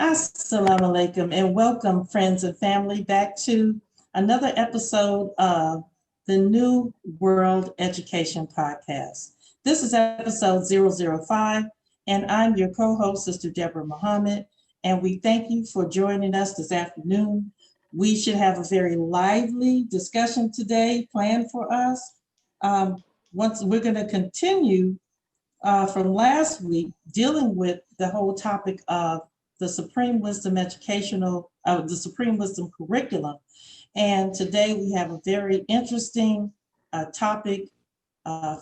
Assalamu alaikum and welcome, friends and family, back to another episode of the New World Education Podcast. This is episode 005, and I'm your co-host, Sister Deborah Muhammad, and we thank you for joining us this afternoon. We should have a very lively discussion today planned for us. Once we're going to continue from last week dealing with the whole topic of the Supreme Wisdom the Supreme Wisdom curriculum. And today we have a very interesting topic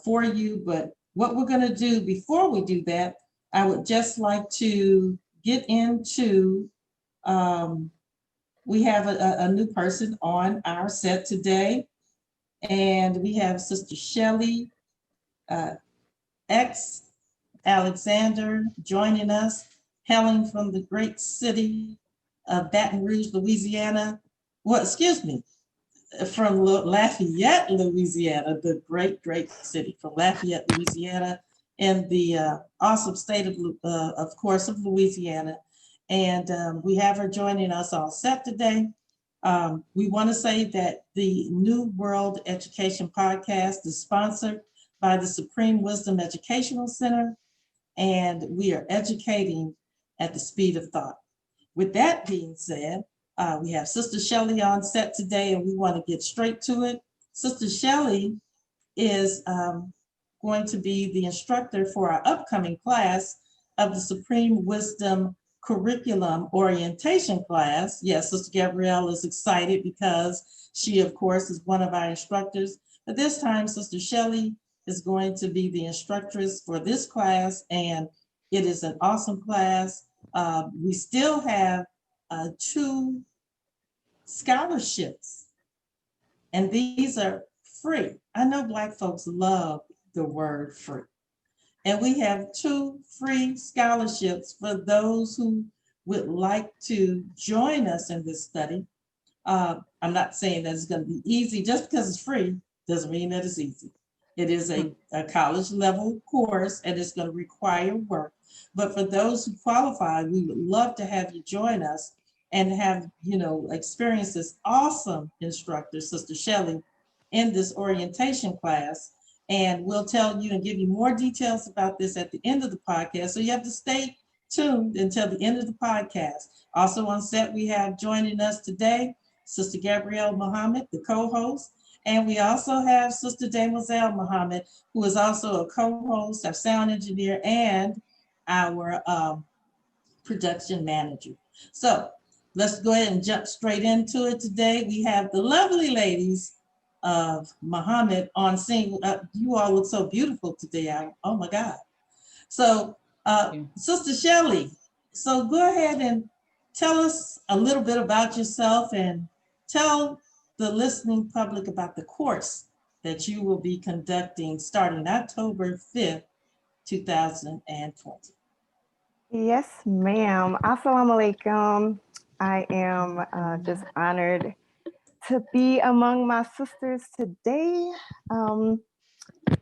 for you. But what we're going to do before we do that, I would just like to get into, we have a new person on our set today. And we have Sister Shelley X Alexander joining us, hailing from the great city of Baton Rouge, Louisiana. Well, excuse me, from Lafayette, Louisiana, the great city from Lafayette, Louisiana, in the awesome state of course, of Louisiana. And we have her joining us on set today. We want to say that the New World Education Podcast is sponsored by the Supreme Wisdom Educational Center, and we are educating at the speed of thought. With that being said, we have Sister Shelley on set today, and we want to get straight to it. Sister Shelley is going to be the instructor for our upcoming class of the Supreme Wisdom Curriculum Orientation class. Yes, Sister Gabrielle is excited because she, of course, is one of our instructors. But this time, Sister Shelley is going to be the instructress for this class, and it is an awesome class. We still have 2 scholarships, and these are free. I know Black folks love the word free. And we have 2 free scholarships for those who would like to join us in this study. I'm not saying that it's going to be easy. Just because it's free doesn't mean that it's easy. It is a college level course, and it's going to require work. But for those who qualify, we would love to have you join us and have, experience this awesome instructor, Sister Shelley, in this orientation class. And we'll tell you and give you more details about this at the end of the podcast. So you have to stay tuned until the end of the podcast. Also on set, we have joining us today, Sister Gabrielle Muhammad, the co-host. And we also have Sister Demoiselle Muhammad, who is also a co-host, our sound engineer, and our production manager. So let's go ahead and jump straight into it today. We have the lovely ladies of Muhammad on scene. You all look so beautiful today. Oh my God. So Sister Shelley, so go ahead and tell us a little bit about yourself and tell the listening public about the course that you will be conducting starting October 5th, 2020. Yes, ma'am. Assalamu alaikum. I am just honored to be among my sisters today.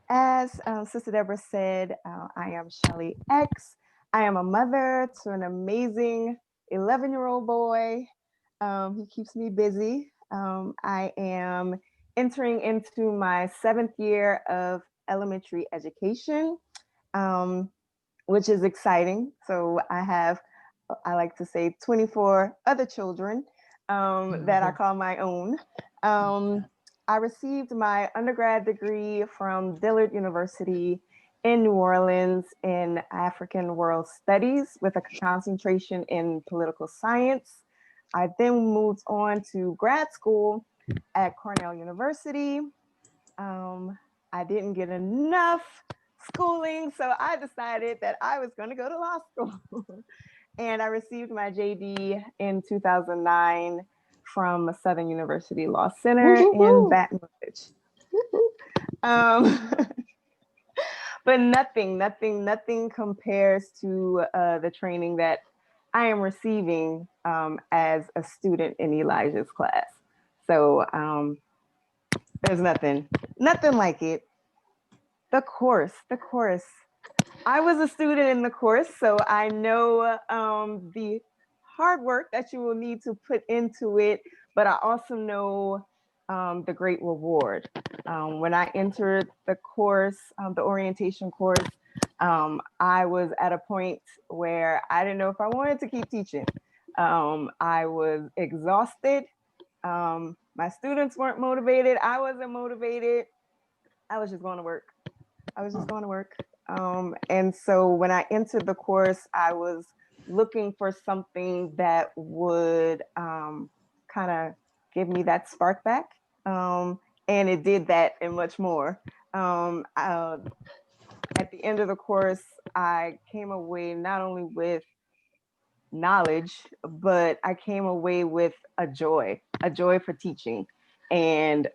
As Sister Deborah said, I am Shelley X. I am a mother to an amazing 11-year-old boy. He keeps me busy. I am entering into my 7th year of elementary education, which is exciting. So I like to say 24 other children that I call my own. I received my undergrad degree from Dillard University in New Orleans in African World Studies with a concentration in political science. I then moved on to grad school at Cornell University. I didn't get enough schooling, so I decided that I was going to go to law school. And I received my JD in 2009 from Southern University Law Center in Baton Rouge. But nothing compares to the training that I am receiving as a student in Elijah's class. So there's nothing like it. The course. I was a student in the course, so I know the hard work that you will need to put into it, but I also know the great reward. When I entered the course, the orientation course, I was at a point where I didn't know if I wanted to keep teaching. I was exhausted. My students weren't motivated. I wasn't motivated. I was just going to work. I was just going to work. And so when I entered the course, I was looking for something that would kind of give me that spark back. And it did that and much more. At the end of the course, I came away not only with knowledge, but I came away with a joy for teaching. And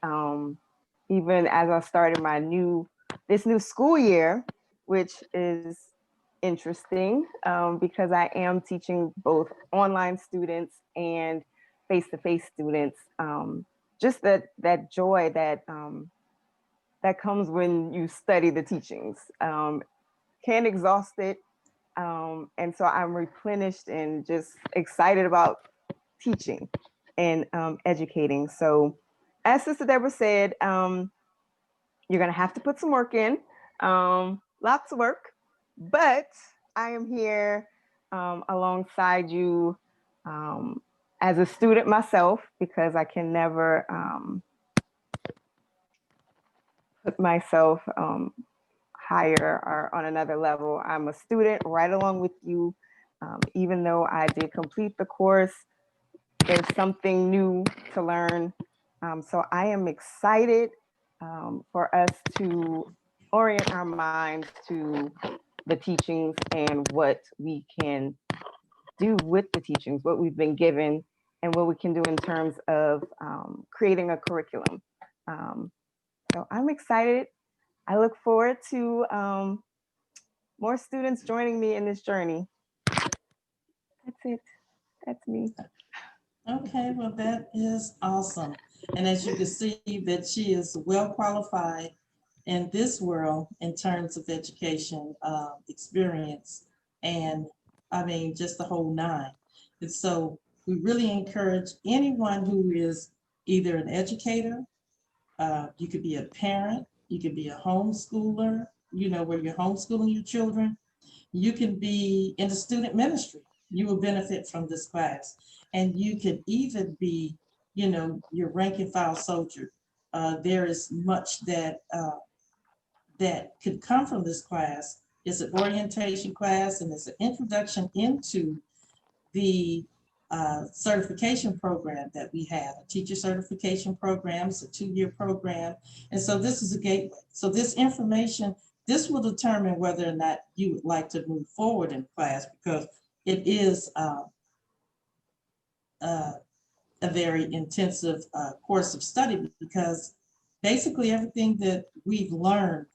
even as I started this new school year, which is interesting because I am teaching both online students and face-to-face students. Just that joy that comes when you study the teachings can exhaust it. And so I'm replenished and just excited about teaching and educating. So as Sister Deborah said, you're going to have to put some work in, lots of work, but I am here alongside you as a student myself, because I can never put myself higher or on another level. I'm a student right along with you. Even though I did complete the course, there's something new to learn. So I am excited for us to orient our minds to the teachings and what we can do with the teachings, what we've been given, and what we can do in terms of creating a curriculum. So I'm excited. I look forward to more students joining me in this journey. That's it. That's me. Okay, well, that is awesome. And as you can see that she is well qualified in this world in terms of education experience, and I mean, just the whole nine. And so we really encourage anyone who is either an educator, you could be a parent, you could be a homeschooler, where you're homeschooling your children. You can be in the student ministry. You will benefit from this class. And you could even be, your rank and file soldier. There is much that could come from this class. It's an orientation class, and it's an introduction into the certification program that we have, a teacher certification program. It's a 2-year program. And so this is a gateway. So this information, this will determine whether or not you would like to move forward in class, because it is a very intensive course of study, because basically everything that we've learned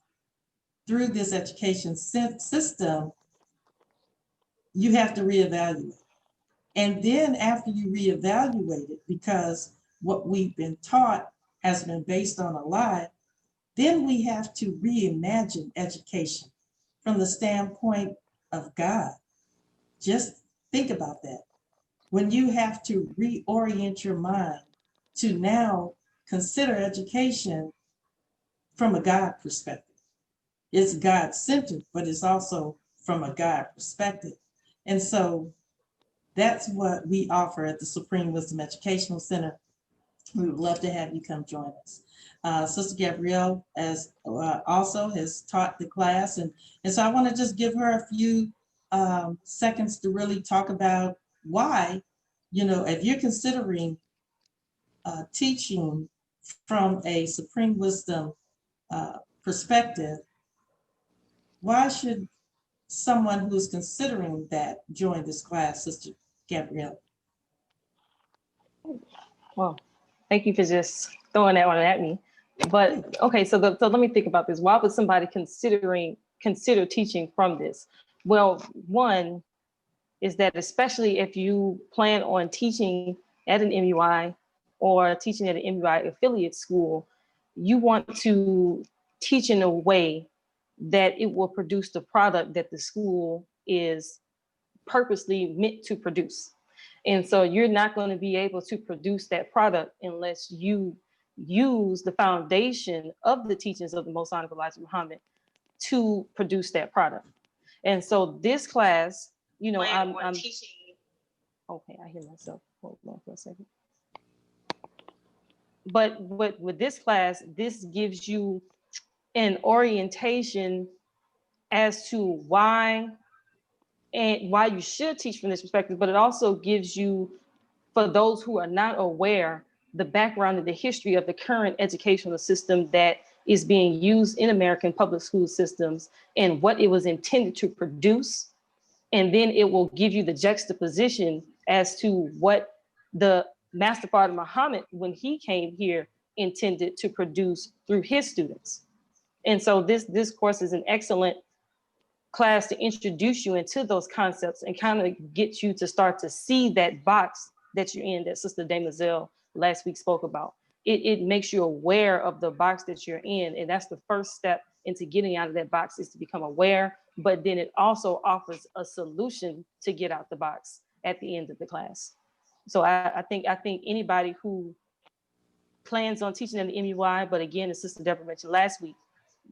through this education system, you have to reevaluate. And then after you reevaluate it, because what we've been taught has been based on a lie, then we have to reimagine education from the standpoint of God. Just think about that. When you have to reorient your mind to now consider education from a God perspective. It's God-centered, but it's also from a God perspective. And so that's what we offer at the Supreme Wisdom Educational Center. We would love to have you come join us. Sister Gabrielle also has taught the class, and so I want to just give her a few seconds to really talk about why, if you're considering teaching from a Supreme Wisdom perspective, why should someone who's considering that join this class, Sister Gabrielle? Well, thank you for just throwing that one at me. But okay, so let me think about this. Why would somebody consider teaching from this? Well, one is that especially if you plan on teaching at an MUI or teaching at an MUI affiliate school, you want to teach in a way that it will produce the product that the school is purposely meant to produce. And so you're not going to be able to produce that product unless you use the foundation of the teachings of the Most Honorable Elijah Muhammad to produce that product. And so this class, you know, I'm teaching. Okay, I hear myself. Hold on for a second. But with this class, this gives you an orientation as to why you should teach from this perspective, but it also gives you, for those who are not aware, the background and the history of the current educational system that is being used in American public school systems and what it was intended to produce. And then it will give you the juxtaposition as to what the Master Fard Muhammad, when he came here, intended to produce through his students. And so this course is an excellent class to introduce you into those concepts and kind of get you to start to see that box that you're in, that Sister Demoiselle last week spoke about. It makes you aware of the box that you're in. And that's the first step into getting out of that box, is to become aware. But then it also offers a solution to get out the box at the end of the class. So I think anybody who plans on teaching at the MUI, but again, as Sister Deborah mentioned last week,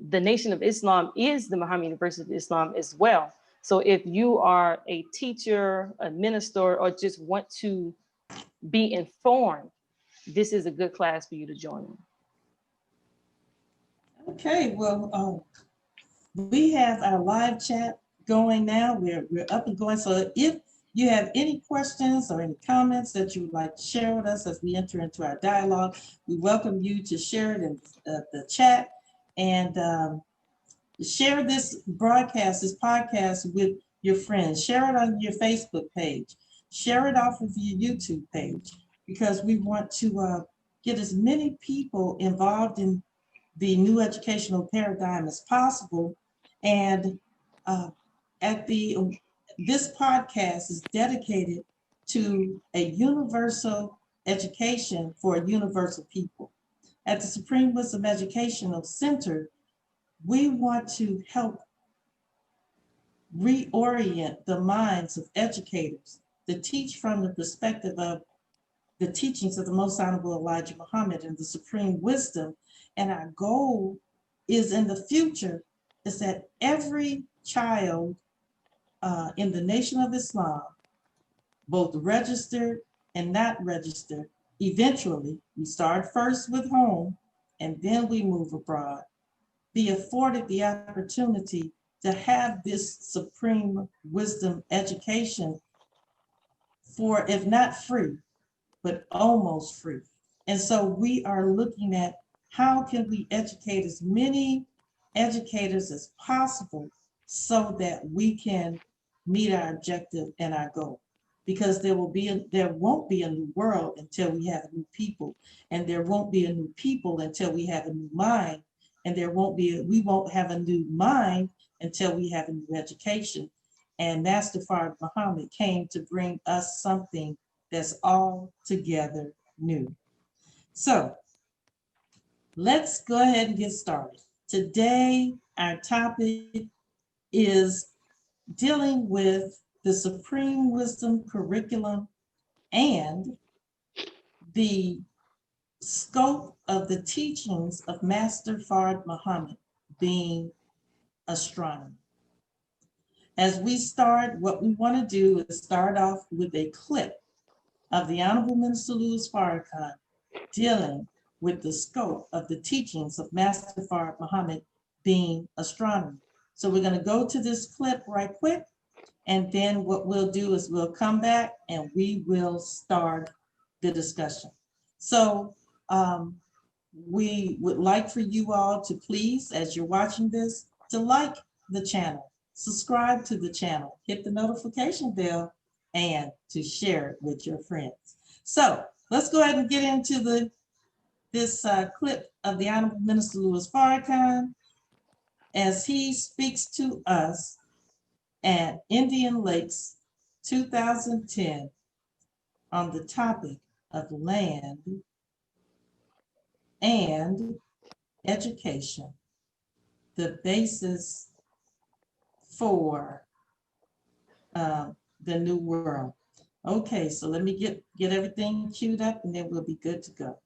the Nation of Islam is the Muhammad University of Islam as well. So if you are a teacher, a minister, or just want to be informed, this is a good class for you to join. Okay, well, we have our live chat going now. We're up and going. So if you have any questions or any comments that you would like to share with us as we enter into our dialogue, we welcome you to share it in the chat, and share this broadcast, this podcast with your friends. Share it on your Facebook page. Share it off of your YouTube page, because we want to get as many people involved in the new educational paradigm as possible. And this podcast is dedicated to a universal education for a universal people. At the Supreme Wisdom Educational Center, we want to help reorient the minds of educators to teach from the perspective of the teachings of the Most Honorable Elijah Muhammad and the Supreme Wisdom. And our goal is, in the future, is that every child in the Nation of Islam, both registered and not registered, eventually, we start first with home and then we move abroad, be afforded the opportunity to have this Supreme Wisdom education for, if not free, but almost free. And so we are looking at how can we educate as many educators as possible so that we can meet our objective and our goal. Because there won't be a new world until we have new people, and there won't be a new people until we have a new mind, and we won't have a new mind until we have a new education. And Master Fard Muhammad came to bring us something that's altogether new. So let's go ahead and get started. Today, our topic is dealing with the Supreme Wisdom curriculum and the scope of the teachings of Master Fard Muhammad, being astronomy. As we start, what we want to do is start off with a clip of the Honorable Minister Louis Farrakhan dealing with the scope of the teachings of Master Fard Muhammad, being astronomy. So we're going to go to this clip right quick, and then what we'll do is we'll come back and we will start the discussion. So we would like for you all to please, as you're watching this, to like the channel, subscribe to the channel, hit the notification bell, and to share it with your friends. So let's go ahead and get into this clip of the Honorable Minister Louis Farrakhan as he speaks to us at Indian Lakes 2010 on the topic of land and education, the basis for the new world. Okay, so let me get everything queued up and then we'll be good to go.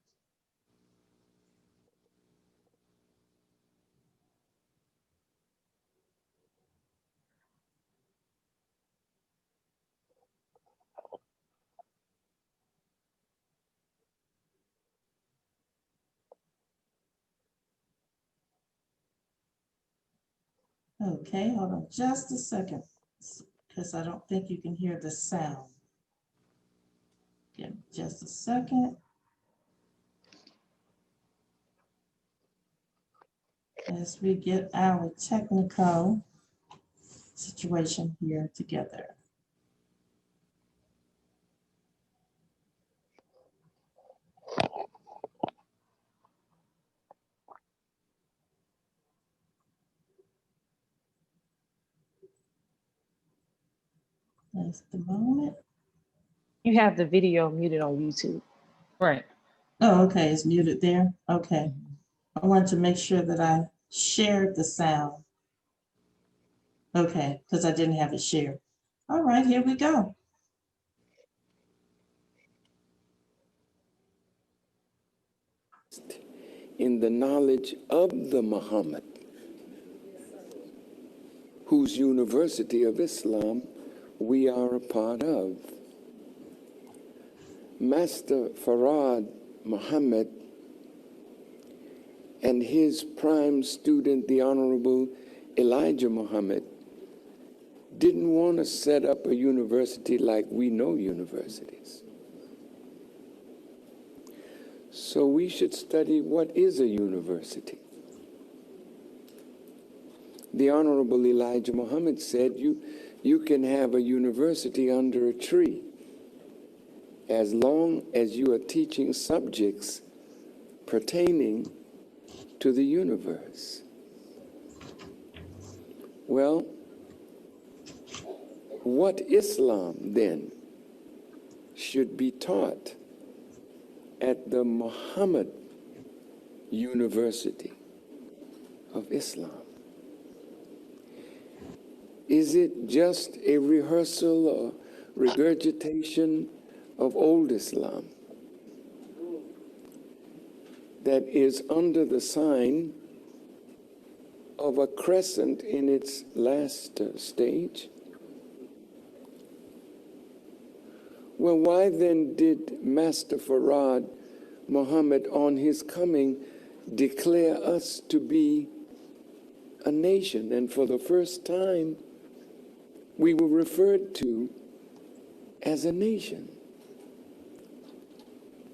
Okay, hold on just a second, because I don't think you can hear the sound. Give me just a second. As we get our technical situation here together. Just a moment. You have the video muted on YouTube. Right. Oh, okay, it's muted there. Okay. I wanted to make sure that I shared the sound. Okay, because I didn't have it shared. All right, here we go. In the knowledge of the Muhammad, whose University of Islam we are a part of. Master Farad Muhammad and his prime student, the Honorable Elijah Muhammad, didn't want to set up a university like we know universities. So we should study what is a university. The Honorable Elijah Muhammad said, you can have a university under a tree as long as you are teaching subjects pertaining to the universe. Well, what Islam then should be taught at the Muhammad University of Islam? Is it just a rehearsal or regurgitation of old Islam that is under the sign of a crescent in its last stage? Well, why then did Master Farad Muhammad on his coming declare us to be a nation? And for the first time, we were referred to as a nation.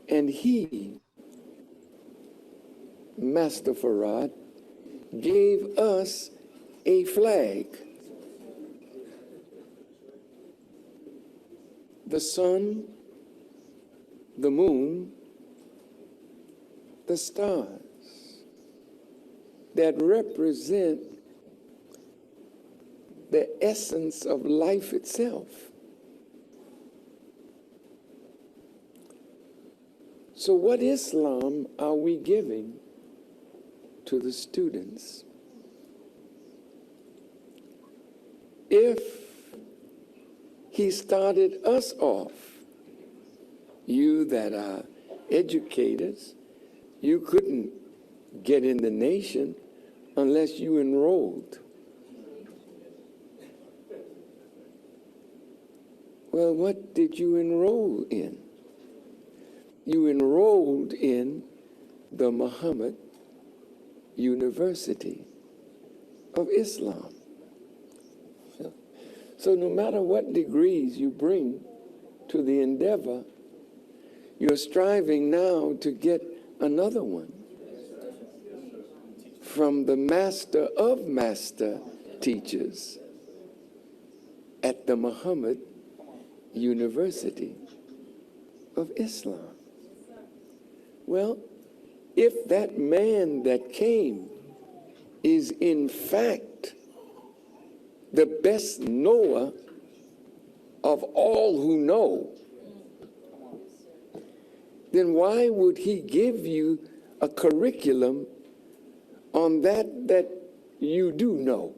And he, Master Farad, gave us a flag. The sun, the moon, the stars that represent the essence of life itself. So what Islam are we giving to the students? If he started us off, you that are educators, you couldn't get in the nation unless you enrolled. Well, what did you enroll in? You enrolled in the Muhammad University of Islam. So no matter what degrees you bring to the endeavor, you're striving now to get another one from the master of master teachers at the Muhammad University of Islam. Well, if that man that came is in fact the best knower of all who know, then why would he give you a curriculum on that you do know?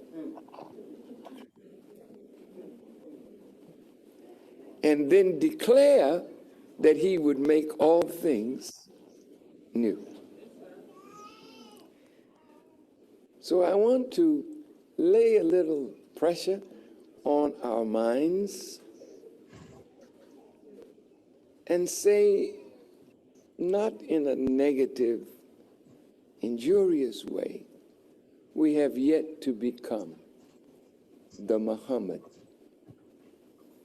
and then declare that he would make all things new. So I want to lay a little pressure on our minds and say, not in a negative, injurious way, we have yet to become the Muhammad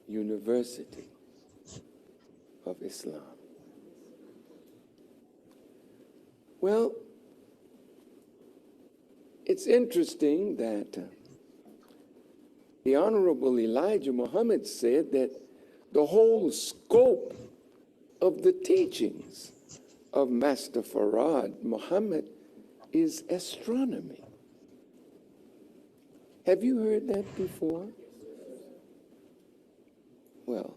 University of Islam. Well, it's interesting that the Honorable Elijah Muhammad said that the whole scope of the teachings of Master Farad Muhammad is astronomy. Have you heard that before? Well,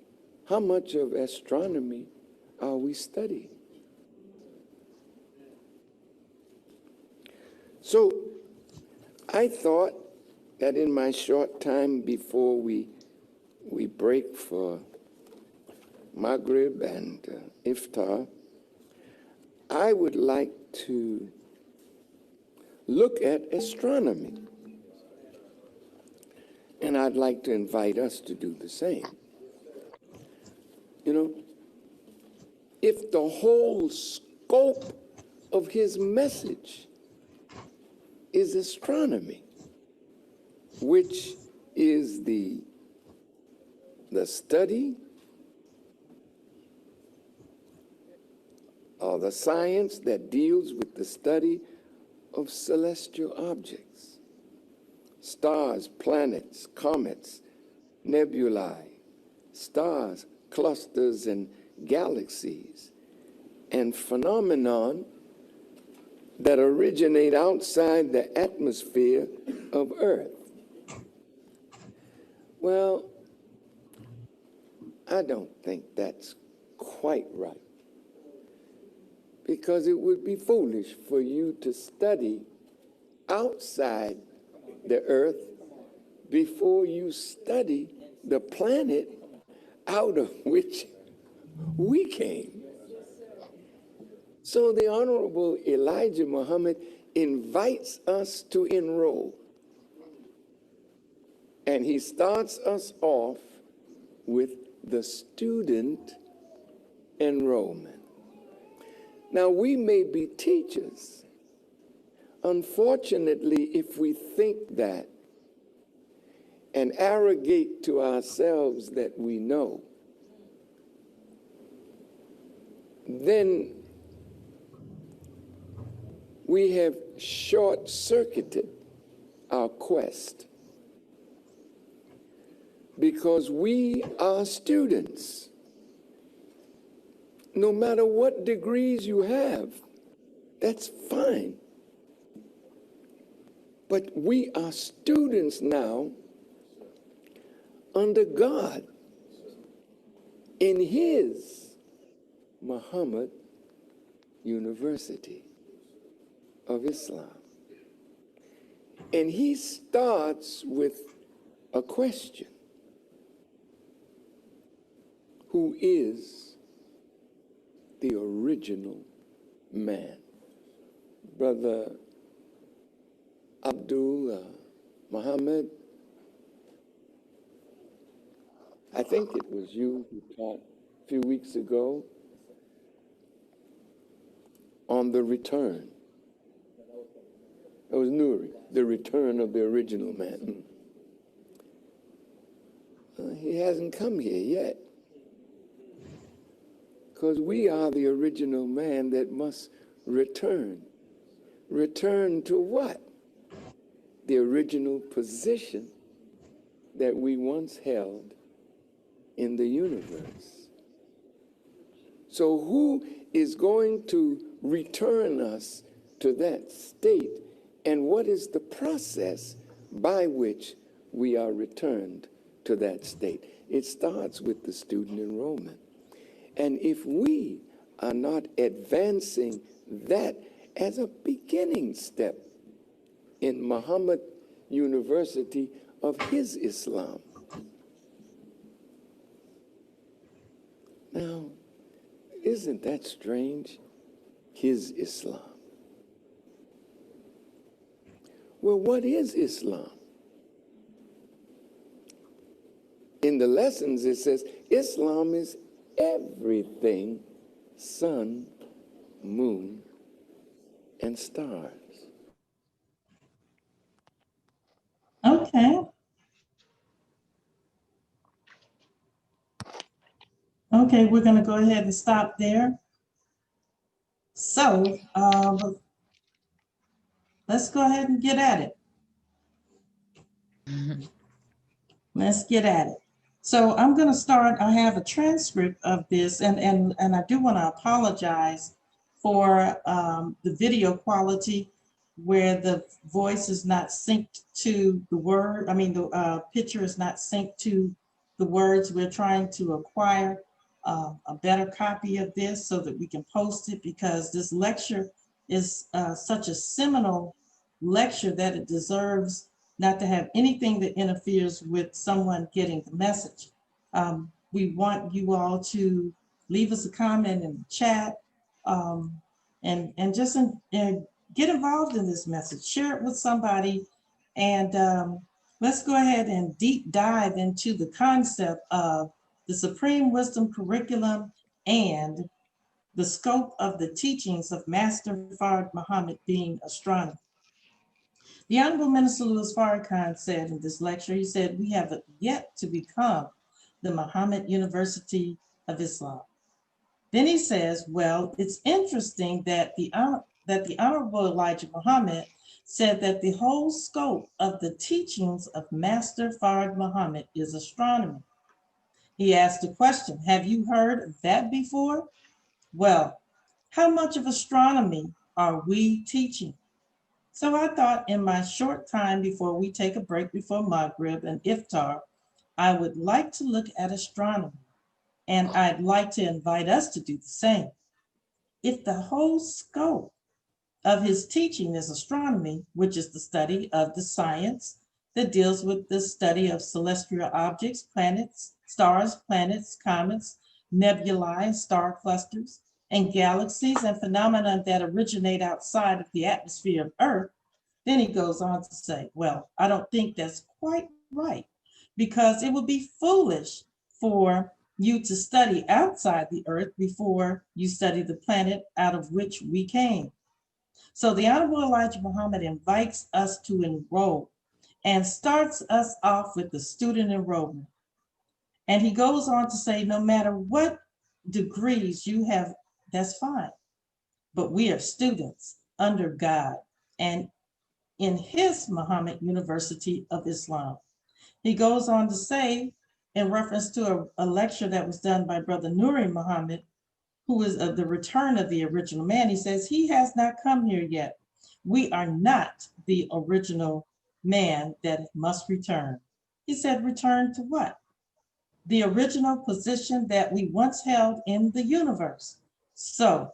how much of astronomy are we studying? So I thought that in my short time before we break for Maghrib and Iftar, I would like to look at astronomy. And I'd like to invite us to do the same. You know, if the whole scope of his message is astronomy, which is the study or the science that deals with the study of celestial objects, stars, planets, comets, nebulae, stars, clusters, and galaxies, and phenomenon that originate outside the atmosphere of Earth. Well, I don't think that's quite right, because it would be foolish for you to study outside the Earth before you study the planet out of which we came. So the Honorable Elijah Muhammad invites us to enroll. And he starts us off with the student enrollment. Now, we may be teachers. Unfortunately, if we think that and arrogate to ourselves that we know, then we have short-circuited our quest, because we are students. No matter what degrees you have, that's fine. But we are students now under God in his Muhammad University of Islam. And he starts with a question: who is the original man? Brother Abdul Muhammad, I think it was you who taught a few weeks ago on the return. It was Nuri, the return of the original man. He hasn't come here yet, because we are the original man that must return. Return to what? The original position that we once held in the universe. So who is going to return us to that state, and what is the process by which we are returned to that state? It starts with the student enrollment. And if we are not advancing that as a beginning step in Muhammad University of his Islam, isn't that strange? His Islam. Well, what is Islam? In the lessons, it says Islam is everything sun, moon, and stars. Okay. Okay, we're going to go ahead and stop there. So let's go ahead and get at it. Let's get at it. So I'm going to start. I have a transcript of this, and I do want to apologize for the video quality where the voice is not synced to the word. I mean, the picture is not synced to the words. We're trying to acquire a better copy of this so that we can post it, because this lecture is such a seminal lecture that it deserves not to have anything that interferes with someone getting the message. We want you all to leave us a comment in the chat, and just get involved in this message. Share it with somebody, and let's go ahead and deep dive into the concept of the Supreme Wisdom Curriculum and the scope of the teachings of Master Fard Muhammad being astronomy. The Honorable Minister Louis Farrakhan said in this lecture, he said, we have yet to become the Muhammad University of Islam. Then he says, well, it's interesting that the Honorable Elijah Muhammad said that the whole scope of the teachings of Master Fard Muhammad is astronomy. He asked the question, have you heard of that before? Well, how much of astronomy are we teaching? So I thought in my short time before we take a break before Maghrib and Iftar, I would like to look at astronomy, and I'd like to invite us to do the same. If the whole scope of his teaching is astronomy, which is the study of the science that deals with the study of celestial objects, planets, stars, planets, comets, nebulae, star clusters, and galaxies and phenomena that originate outside of the atmosphere of Earth, then he goes on to say, well, I don't think that's quite right, because it would be foolish for you to study outside the Earth before you study the planet out of which we came. So the Honorable Elijah Muhammad invites us to enroll and starts us off with the student enrollment. And he goes on to say, no matter what degrees you have, that's fine. But we are students under God and in his Muhammad University of Islam. He goes on to say, in reference to a lecture that was done by Brother Nuri Muhammad, who is the return of the original man, he says, he has not come here yet. We are not the original man that must return. He said, return to what? The original position that we once held in the universe. So,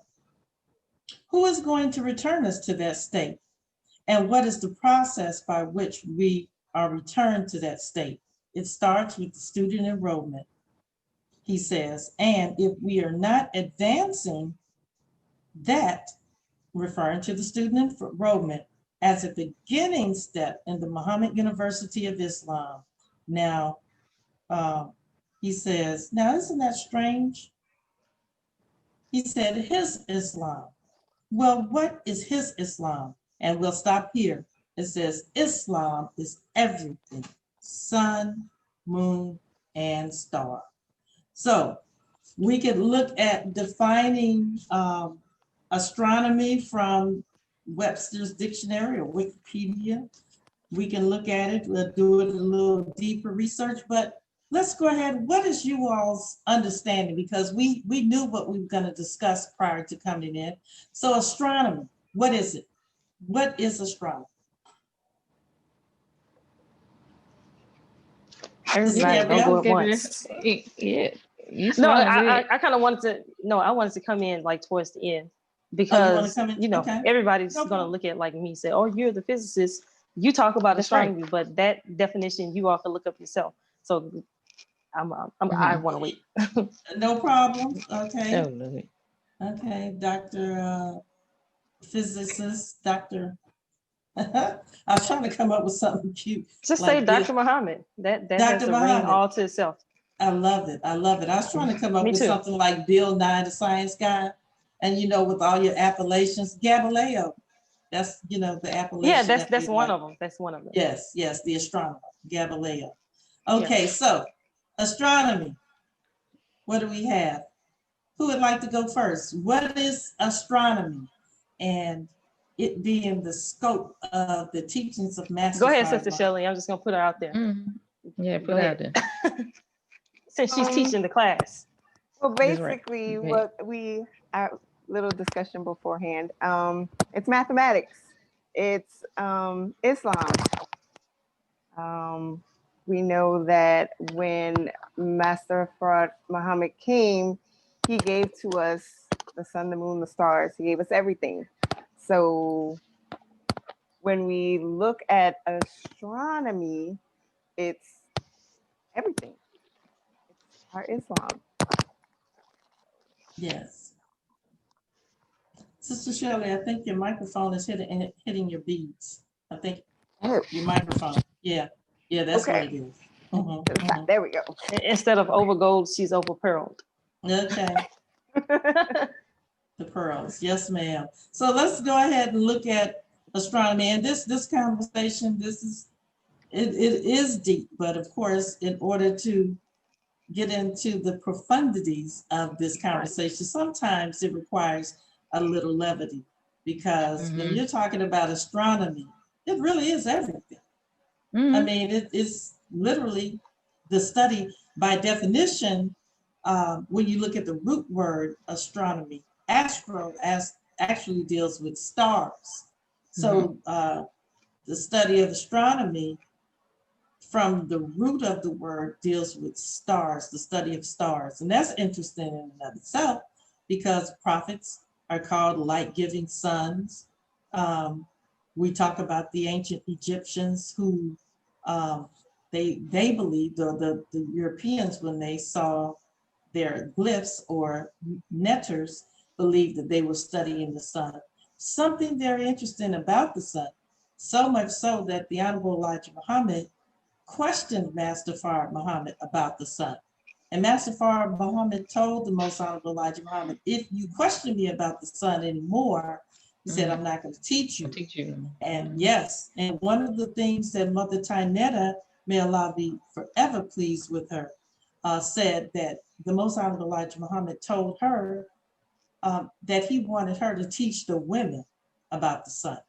who is going to return us to that state? And what is the process by which we are returned to that state? It starts with the student enrollment, he says, and if we are not advancing that, referring to the student enrollment, as a beginning step in the Muhammad University of Islam. Now, he says, now isn't that strange? He said his Islam. Well, what is his Islam? And we'll stop here. It says Islam is everything, sun, moon, and star. So we could look at defining astronomy from Webster's dictionary or Wikipedia. We can look at it, we'll do it a little deeper research, but let's go ahead. What is you all's understanding? Because we knew what we were going to discuss prior to coming in. So astronomy, what is it? What is astronomy? Everybody don't go at once. Yeah. No, I kind of wanted to, no, I wanted to come in like towards the end, because, you know, okay. everybody's going to look at like me, say, oh, you're the physicist. You talk about astronomy, but that definition you all can look up yourself. So I want to wait. No problem. Okay. Oh, no. Okay, Dr. Physicist, Dr. I was trying to come up with something cute Just say like this. Dr. Muhammad. That has Dr. a ring Muhammad. all to itself. I love it. I love it. I was trying to come up Me with too. something like Bill Nye the Science Guy. And with all your appellations, Galileo. That's the Yeah, appellation that that's we one like. of them. That's one of them. Yes, yes, the astronomer, Galileo. Yeah. Okay, so astronomy. What do we have? Who would like to go first? What is astronomy? And it being the scope of the teachings of Go Master ahead, Sister Farrakhan. Shelley. I'm just gonna put her out there. Yeah, Go put it out there. Since she's teaching the class. Well, That's right. basically, Right. what our little discussion beforehand, it's mathematics, it's Islam. We know that when Master Farad Muhammad came, he gave to us the sun, the moon, the stars. He gave us everything. So when we look at astronomy, it's everything. It's our Islam. Yes. Sister Shelley, I think your microphone is hitting your beads. I think Oh, your microphone. Yeah, that's what it okay. is. Mhm. There we go. Instead of over gold, she's over pearled. Okay, the pearls. Yes, ma'am. So let's go ahead and look at astronomy. And this conversation, it is deep, but of course, in order to get into the profundities of this conversation, sometimes it requires a little levity because when you're talking about astronomy, it really is everything. I mean, it's literally the study by definition. When you look at the root word astronomy, astro actually deals with stars. So the study of astronomy from the root of the word deals with stars, the study of stars. And that's interesting in and of itself because prophets are called light-giving sons. We talk about the ancient Egyptians who they believed, or the Europeans, when they saw their glyphs or netters, believed that they were studying the sun. Something very interesting about the sun, so much so that the Honorable Elijah Muhammad questioned Master Farad Muhammad about the sun. And Master Farad Muhammad told the Most Honorable Elijah Muhammad, if you question me about the sun anymore, he said, I'm not going to teach you. I'll teach you. And yes, and one of the things that Mother Tainetta, may Allah be forever pleased with her, said that the Most Honorable Elijah Muhammad told her that he wanted her to teach the women about the sun.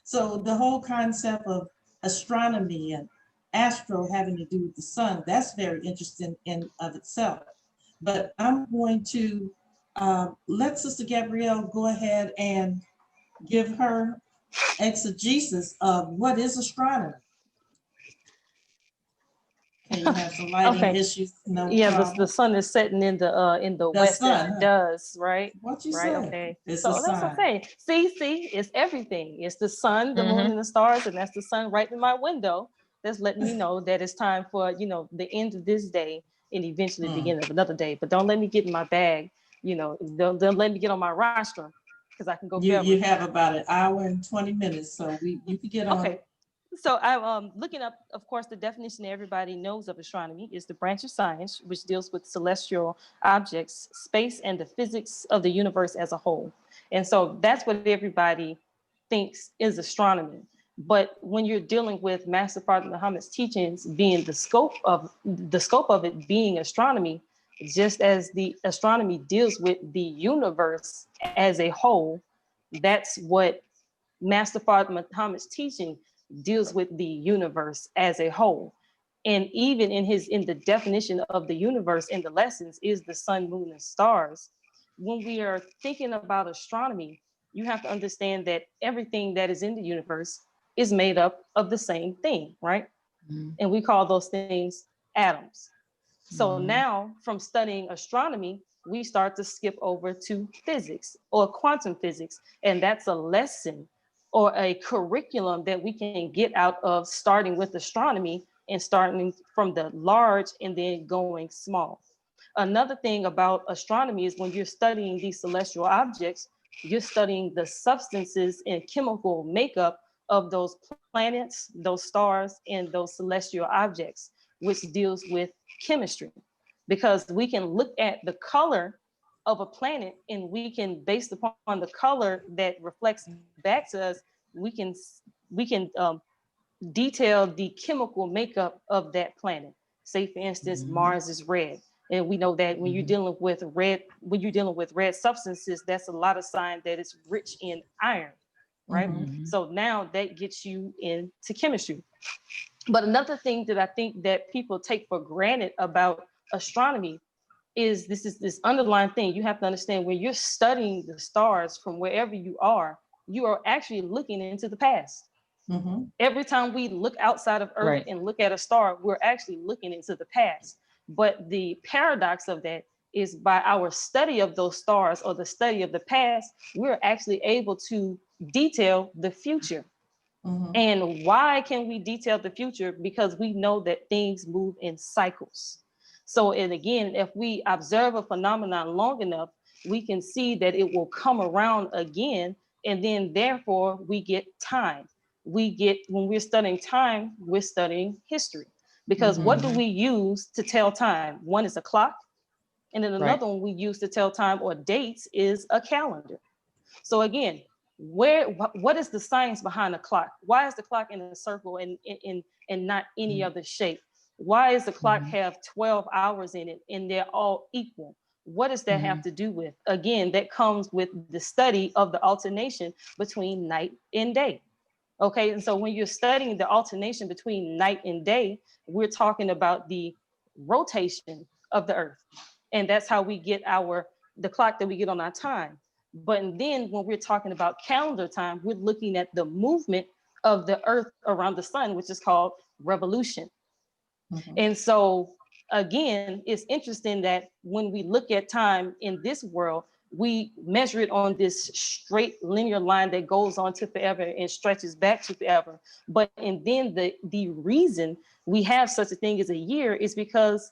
So the whole concept of astronomy and astro having to do with the sun, that's very interesting in of itself. But I'm going to let Sister Gabrielle go ahead and give her exegesis of what is astronomy. Okay, you have some lighting Okay. issues. No Yeah, problem. the sun is setting in the west sun, as it huh? does, right? What you Right. say? Okay. It's So a that's what I'm sign. saying. See, it's everything. It's the sun, the moon, and the stars, and that's the sun right in my window. That's letting me know that it's time for the end of this day and eventually the beginning of another day. But don't let me get in my bag. Don't let me get on my rostrum because I can go forever. You have about an hour and 20 minutes, so you can get on. Okay. So I'm looking up, of course, the definition everybody knows of astronomy is the branch of science which deals with celestial objects, space, and the physics of the universe as a whole. And so that's what everybody thinks is astronomy. But when you're dealing with Master Farad Muhammad's teachings being the scope of it being astronomy, just as the astronomy deals with the universe as a whole, that's what Master Farad Muhammad's teaching deals with the universe as a whole. And even in the definition of the universe in the lessons is the sun, moon, and stars. When we are thinking about astronomy, you have to understand that everything that is in the universe is made up of the same thing, right? And we call those things atoms. So now from studying astronomy, we start to skip over to physics or quantum physics. And that's a lesson or a curriculum that we can get out of starting with astronomy and starting from the large and then going small. Another thing about astronomy is when you're studying these celestial objects, you're studying the substances and chemical makeup of those planets, those stars, and those celestial objects, which deals with chemistry. Because we can look at the color of a planet and we can, based upon the color that reflects back to us, we can detail the chemical makeup of that planet. Say, for instance, Mars is red. And we know that when you're dealing with red substances, that's a lot of sign that it's rich in iron, right? So now that gets you into chemistry. But another thing that I think that people take for granted about astronomy is this underlying thing. You have to understand, when you're studying the stars from wherever you are actually looking into the past. Every time we look outside of Earth and look at a star, we're actually looking into the past. But the paradox of that is, by our study of those stars or the study of the past, we're actually able to detail the future. And why can we detail the future? Because we know that things move in cycles. So, and again, if we observe a phenomenon long enough, we can see that it will come around again. And then therefore we get time. When we're studying time, we're studying history. Because what do we use to tell time? One is a clock. And then another one we use to tell time or dates is a calendar. So again, what is the science behind the clock? Why is the clock in a circle and not any other shape? Why does the clock have 12 hours in it and they're all equal? What does that have to do with? Again, that comes with the study of the alternation between night and day. Okay, and so when you're studying the alternation between night and day, we're talking about the rotation of the earth. And that's how we get the clock that we get on our time. But then when we're talking about calendar time, we're looking at the movement of the earth around the sun, which is called revolution. And so again, it's interesting that when we look at time in this world, we measure it on this straight linear line that goes on to forever and stretches back to forever. And then the reason we have such a thing as a year is because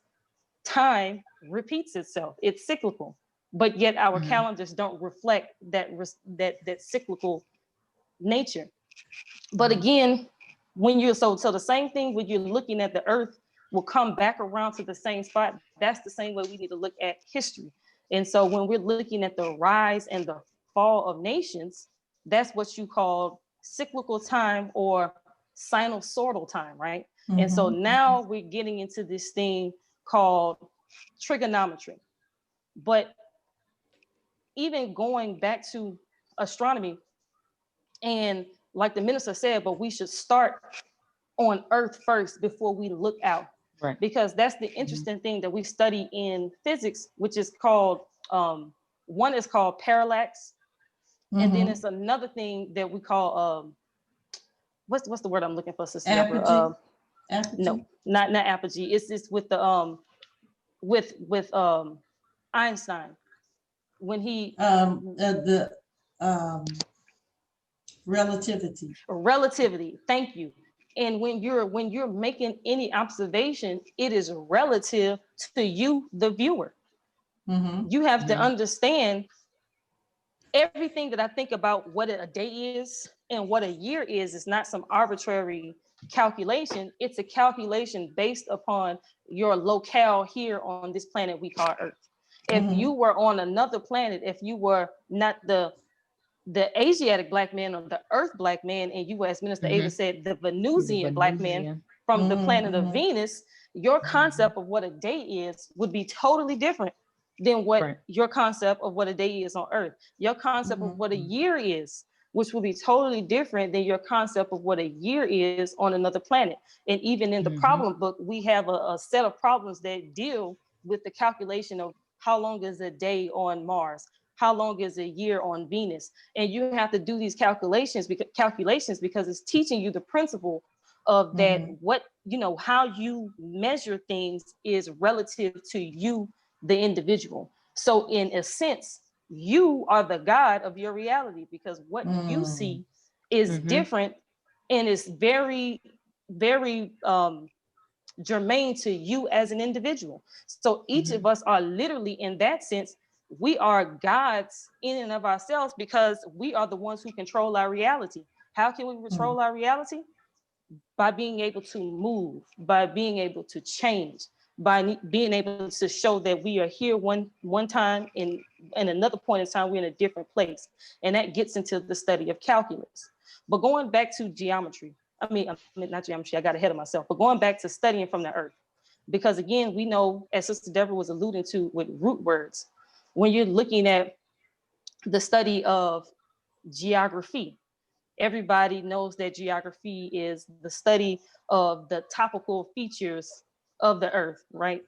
time repeats itself. It's cyclical, but yet our calendars don't reflect that cyclical nature. But again, when you're so the same thing when you're looking at the earth will come back around to the same spot. That's the same way we need to look at history. And so when we're looking at the rise and the fall of nations, that's what you call cyclical time or sinusoidal time, right? And so now we're getting into this thing called trigonometry. But even going back to astronomy, and like the minister said, but we should start on Earth first before we look out. Right. Because that's the interesting thing that we study in physics, which is called, one is called parallax. And then it's another thing that we call, what's the word I'm looking for, Sister Deborah? No, not apogee. It's with the, with Einstein. When he, relativity, thank you. And when you're making any observation, it is relative to you, the viewer. You have to understand everything that I think about what a day is and what a year is not some arbitrary calculation. It's a calculation based upon your locale here on this planet we call Earth. If you were on another planet, if you were not the Asiatic black man or the Earth black man, and you were, as Minister Ava said, the Venusian black man from the planet of Venus, your concept of what a day is would be totally different than what your concept of what a day is on Earth. Your concept of what a year is, which will be totally different than your concept of what a year is on another planet. And even in the problem book, we have a set of problems that deal with the calculation of how long is a day on Mars, how long is a year on Venus. And you have to do these calculations because it's teaching you the principle of that, what, how you measure things is relative to you, the individual. So in a sense, you are the God of your reality, because what you see is different and is very, very germane to you as an individual. So each of us are literally, in that sense, we are gods in and of ourselves, because we are the ones who control our reality. How can we control our reality? By being able to move, by being able to change, by being able to show that we are here one time, and another point in time we're in a different place. And that gets into the study of calculus. But going back to geometry, I mean not geometry, I got ahead of myself, but going back to studying from the earth. Because again, we know, as Sister Deborah was alluding to with root words, when you're looking at the study of geography, everybody knows that geography is the study of the topical features of the earth, right?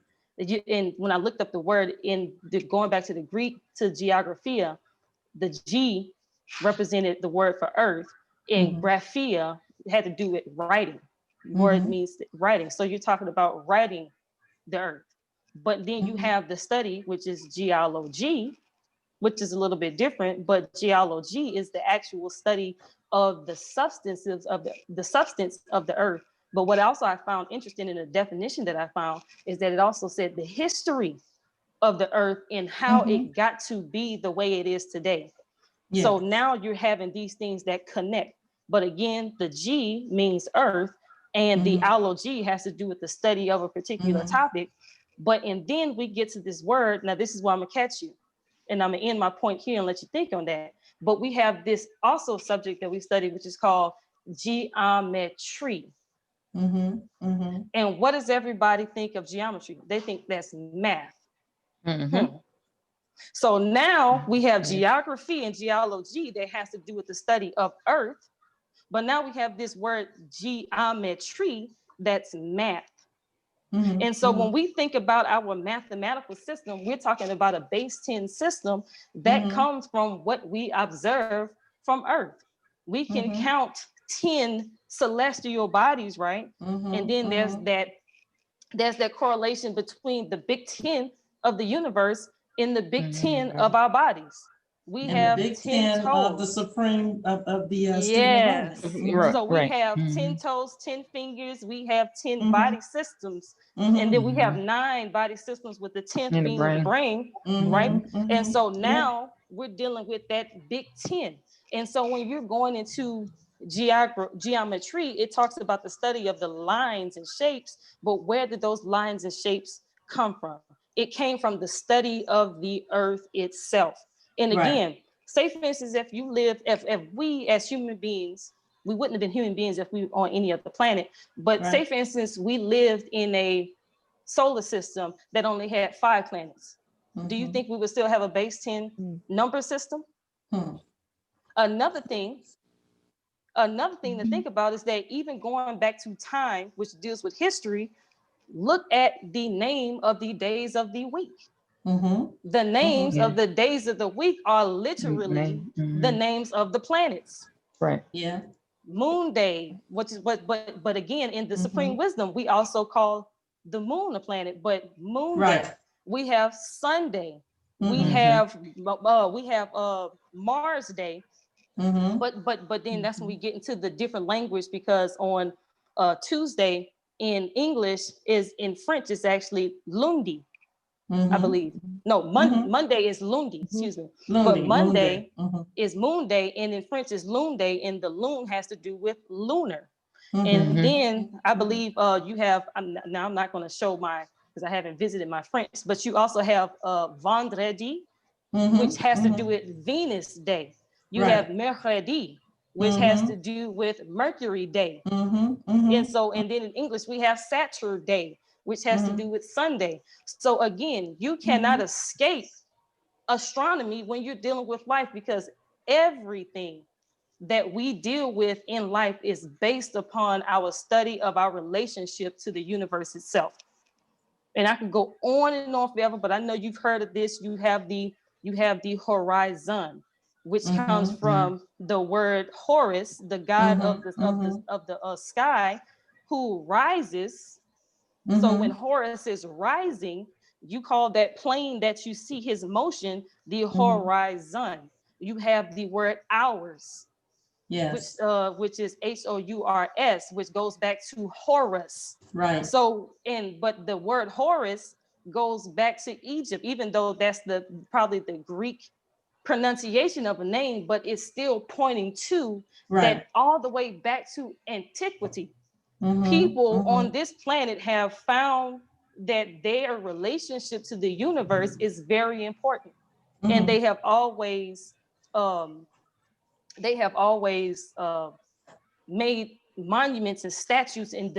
And when I looked up the word going back to the Greek, to geographia, the G represented the word for earth, and graphia had to do with writing. Word means writing. So you're talking about writing the earth. But then you have the study, which is geology, which is a little bit different, but geology is the actual study of the substances of the substance of the earth. But what also I found interesting in the definition that I found is that it also said the history of the earth and how it got to be the way it is today. Yes. So now you're having these things that connect. But again, the G means earth, and the ology has to do with the study of a particular topic. And then we get to this word. Now, this is where I'm gonna catch you, and I'm gonna end my point here and let you think on that. But we have this also subject that we study, which is called geometry. And what does everybody think of geometry? They think that's math. So now we have geography and geology that has to do with the study of earth. But now we have this word geometry that's math. And so when we think about our mathematical system, we're talking about a base 10 system that comes from what we observe from earth. We can count 10 celestial bodies, right? And then there's that correlation between the big 10 of the universe and the big 10 of our bodies. We have the big 10 10 toes. of the supreme of the Yes. So we Right. have 10 toes, 10 fingers, we have 10 body systems, and then we have 9 body systems, with the 10th In the being the brain, right? And so now we're dealing with that big 10. And so when you're going into geometry, it talks about the study of the lines and shapes, but where did those lines and shapes come from? It came from the study of the earth itself. And again, say for instance, if we as human beings, we wouldn't have been human beings if we were on any other planet. But say for instance, we lived in a solar system that only had 5 planets. Do you think we would still have a base 10 number system? Another thing to think about is that even going back to time, which deals with history, look at the name of the days of the week. The names of the days of the week are literally the names of the planets. Right. Yeah. Moon day, which is but again, in the supreme wisdom, we also call the moon a planet. But moon day, we have Sunday, we have Mars day. But then that's when we get into the different language, because on Tuesday in English is in French, it's actually lundi. I believe. No, Monday is lundi, excuse me. But Monday is moon day, and in French is lune day, and the lune has to do with lunar. And then I believe you have, now I'm not going to show because I haven't visited my French, but you also have vendredi, which has to do with Venus day. You have mercredi, which has to do with Mercury day. And then in English, we have Saturday, which has to do with Sunday. So again, you cannot escape astronomy when you're dealing with life, because everything that we deal with in life is based upon our study of our relationship to the universe itself. And I can go on and on forever, but I know you've heard of this. You have the horizon, which comes from the word Horus, the god of the sky, who rises. So when Horus is rising, you call that plane that you see his motion the horizon. You have the word hours. Yes. which is Horus, which goes back to Horus. Right. So, but the word Horus goes back to Egypt, even though that's probably the Greek pronunciation of a name, but it's still pointing to Right. that all the way back to antiquity. Mm-hmm. People Mm-hmm. on this planet have found that their relationship to the universe is very important, and Mm-hmm. they have always made monuments and statues and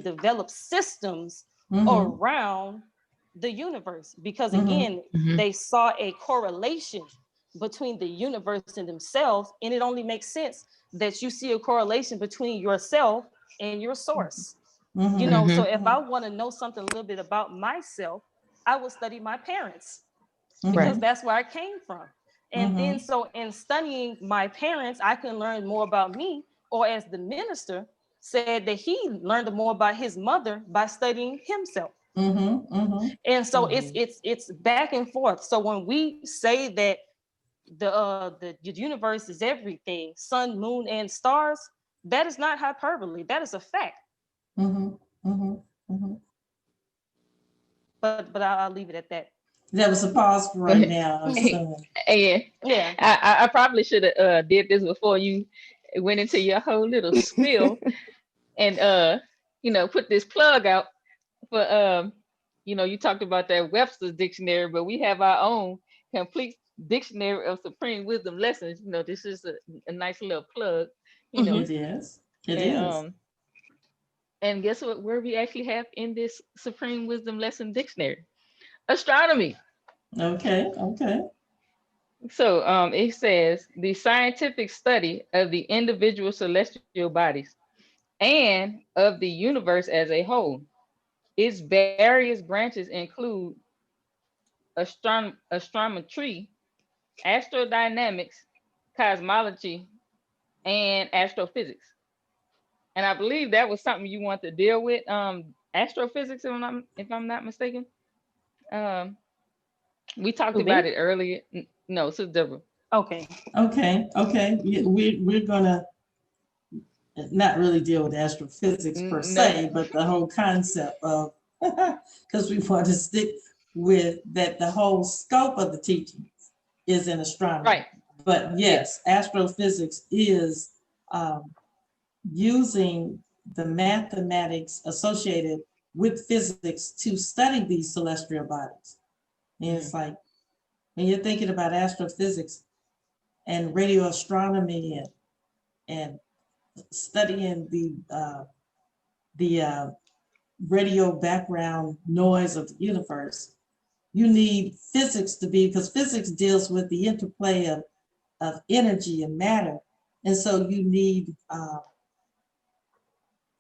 developed systems Mm-hmm. around the universe, because Mm-hmm. again, they saw a correlation between the universe and themselves, and it only makes sense that you see a correlation between yourself and your source. Mm-hmm. You know, so Mhm. if I want to know something a little bit about myself, I will study my parents, Mm-hmm. because that's where I came from. And Mm-hmm. then, so in studying my parents, I can learn more about me. Or as the minister said, that he learned more about his mother by studying himself. Mm-hmm. Mm-hmm. And so it's back and forth. So when we say that the universe is everything, sun, moon, and stars, that is not hyperbole. That is a fact. Mm-hmm. Mm-hmm. Mm-hmm. But I'll leave it at that. That was a pause for right now. I'm saying. And Yeah. I probably should have did this before you went into your whole little spiel and put this plug out for you talked about that Webster's dictionary, but we have our own complete dictionary of supreme wisdom lessons. This is a nice little plug, It is. It and is. and guess what, where we actually have in this supreme wisdom lesson dictionary? Astronomy. Okay. Okay. So it says the scientific study of the individual celestial bodies and of the universe as a whole. Its various branches include astrometry, astrodynamics, cosmology, and astrophysics. And I believe that was something you want to deal with. Astrophysics, if I'm not mistaken. Um, we talked Who, about me? it earlier. No, so Deborah. Okay. Okay. Okay. We're gonna not really deal with astrophysics per No, se, but the whole concept of, because we want to stick with that, the whole scope of the teaching is in astronomy. right. But yes, astrophysics is using the mathematics associated with physics to study these celestial bodies. And it's like, when you're thinking about astrophysics and radio astronomy and studying the radio background noise of the universe, you need physics to be, because physics deals with the interplay of energy and matter. And so you need,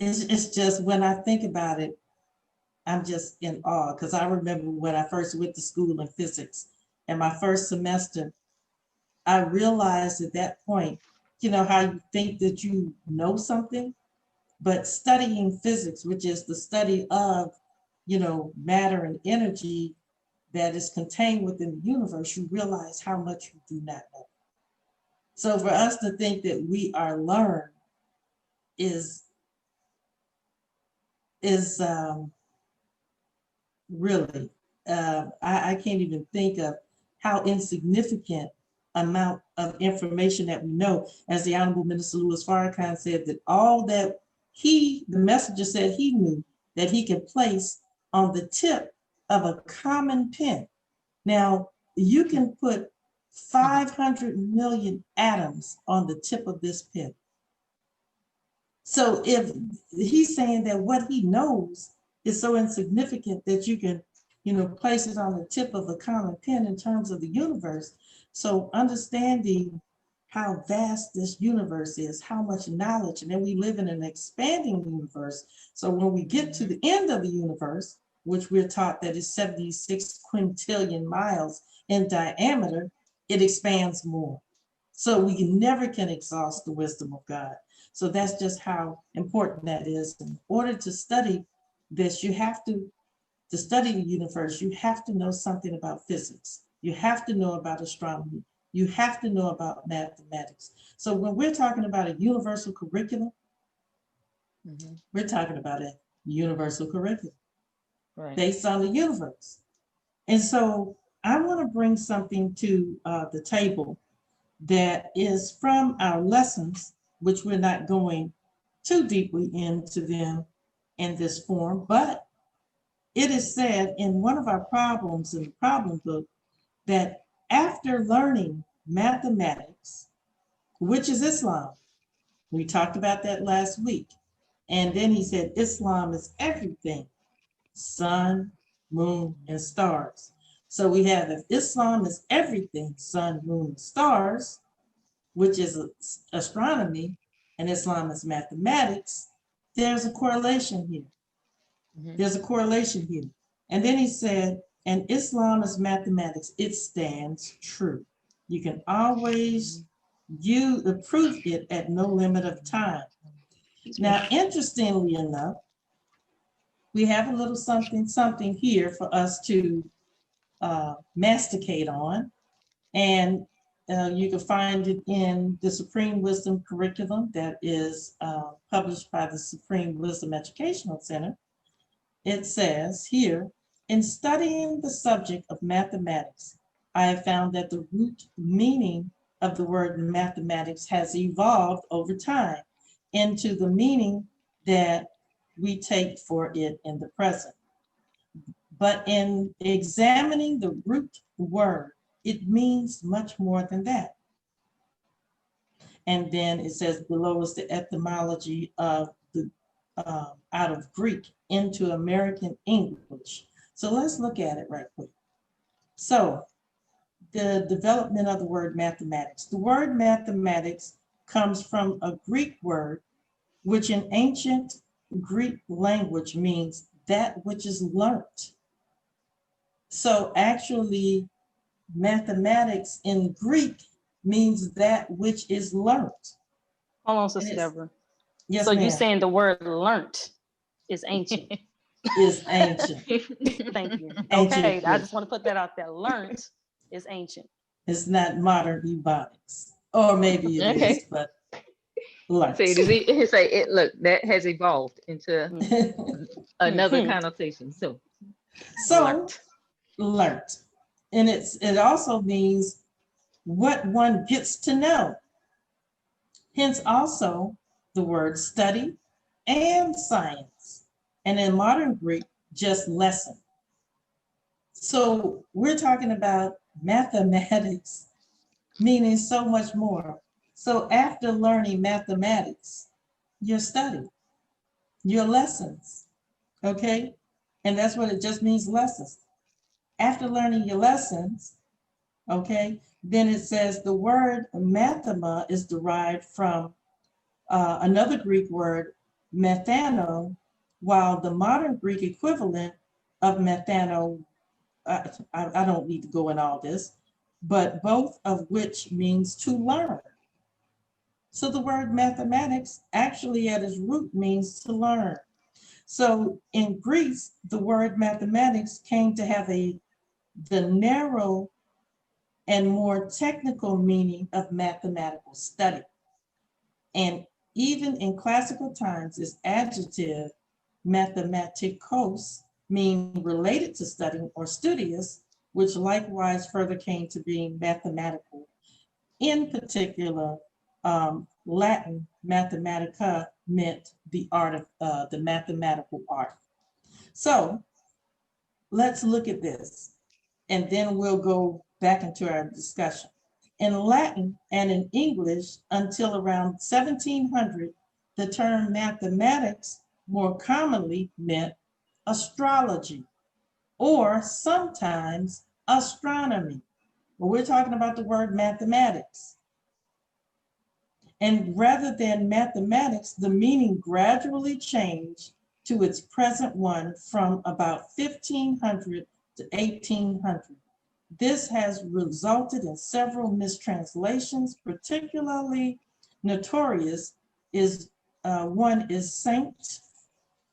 it's just, when I think about it, I'm just in awe, because I remember when I first went to school in physics, and my first semester, I realized at that point, how you think that you know something, but studying physics, which is the study of, matter and energy that is contained within the universe, you realize how much you do not know. So for us to think that we are learned is really, I can't even think of how insignificant amount of information that we know. As the Honorable Minister Louis Farrakhan said, that all that the messenger said he knew, that he could place on the tip of a common pen. Now, you can put 500 million atoms on the tip of this pen. So if he's saying that what he knows is so insignificant that you can, place it on the tip of a common pen in terms of the universe. So understanding how vast this universe is, how much knowledge, and then we live in an expanding universe. So when we get to the end of the universe, which we're taught that is 76 quintillion miles in diameter, it expands more. So we never can exhaust the wisdom of God. So that's just how important that is. In order to study this, you have to study the universe, you have to know something about physics. You have to know about astronomy. You have to know about mathematics. So when we're talking about a universal curriculum, we're talking about a universal curriculum Right. based on the universe. And so I want to bring something to the table that is from our lessons, which we're not going too deeply into them in this form, but it is said in one of our problems in the problem book that after learning mathematics, which is Islam, we talked about that last week, and then he said Islam is everything, sun, moon, and stars. So we have, if Islam is everything, sun, moon, and stars, which is astronomy, and Islam is mathematics, there's a correlation here. There's a correlation here. And then he said, and Islam is mathematics, it stands true. You can always prove it at no limit of time. Now, interestingly enough, we have a little something here for us to masticate on. And you can find it in the Supreme Wisdom curriculum that is published by the Supreme Wisdom Educational Center. It says here, in studying the subject of mathematics, I have found that the root meaning of the word mathematics has evolved over time into the meaning that we take for it in the present. But in examining the root word, it means much more than that. And then it says below is the etymology of the out of Greek into American English. So let's look at it right quick. So the development of the word mathematics. The word mathematics comes from a Greek word, which in ancient Greek language means that which is learnt. So actually, mathematics in Greek means that which is learnt. Hold on, Sister Deborah. Yes, so ma'am. you're saying the word learnt is ancient. Is ancient. Thank you. Ancient Okay, I Greek. just want to put that out there. Learnt is ancient. It's not modern ebonics. Or maybe it Okay. is, but learnt. Say it. Say it. Look, that has evolved into another connotation. So learnt. And it also means what one gets to know. Hence also the word study and science. And in modern Greek, just lesson. So we're talking about mathematics meaning so much more. So after learning mathematics, your study, your lessons, okay? And that's what it just means, lessons. After learning your lessons, okay, then it says the word mathema is derived from another Greek word, methano, while the modern Greek equivalent of methano, I don't need to go in all this, but both of which means to learn. So the word mathematics actually at its root means to learn. So in Greece, the word mathematics came to have the narrow and more technical meaning of mathematical study. And even in classical times, its adjective mathematikos mean related to studying or studious, which likewise further came to being mathematical. In particular, Latin mathematica meant the art of the mathematical art. So let's look at this, and then we'll go back into our discussion. In Latin and in English, until around 1700, the term mathematics more commonly meant astrology, or sometimes astronomy. But we're talking about the word mathematics. And rather than mathematics, the meaning gradually changed to its present one from about 1500 to 1800. This has resulted in several mistranslations. Particularly notorious is one is Saint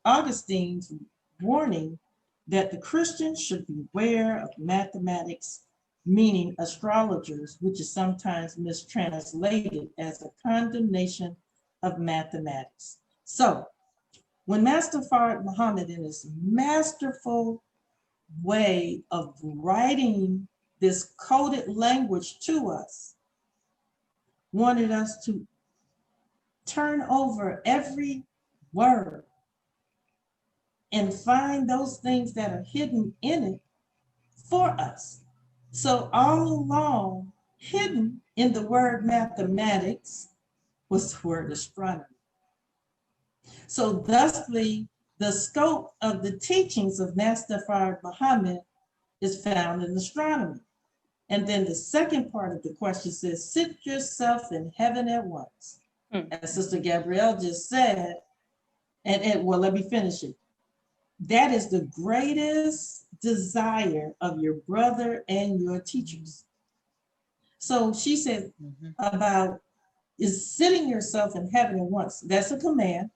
Augustine's warning that the Christians should beware of mathematics meaning astrologers, which is sometimes mistranslated as a condemnation of mathematics. So when Master Farrakhan Muhammad, in his masterful way of writing this coded language to us, wanted us to turn over every word and find those things that are hidden in it for us. So all along, hidden in the word mathematics was the word astronomy. So thusly, the scope of the teachings of Master Farrakhan Muhammad is found in astronomy. And then the second part of the question says, sit yourself in heaven at once. As Sister Gabrielle just said, and well, let me finish it. That is the greatest desire of your brother and your teachers. So she said about is sitting yourself in heaven at once. That's a command.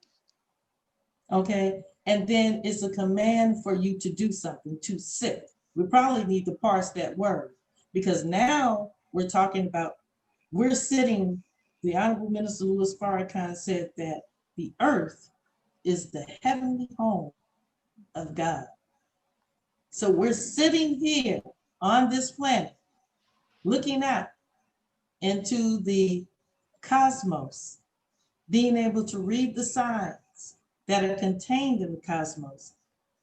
Okay. And then it's a command for you to do something, to sit. We probably need to parse that word because now we're talking about, we're sitting, the Honorable Minister Louis Farrakhan said that the earth is the heavenly home of God. So we're sitting here on this planet, looking out into the cosmos, being able to read the signs that are contained in the cosmos.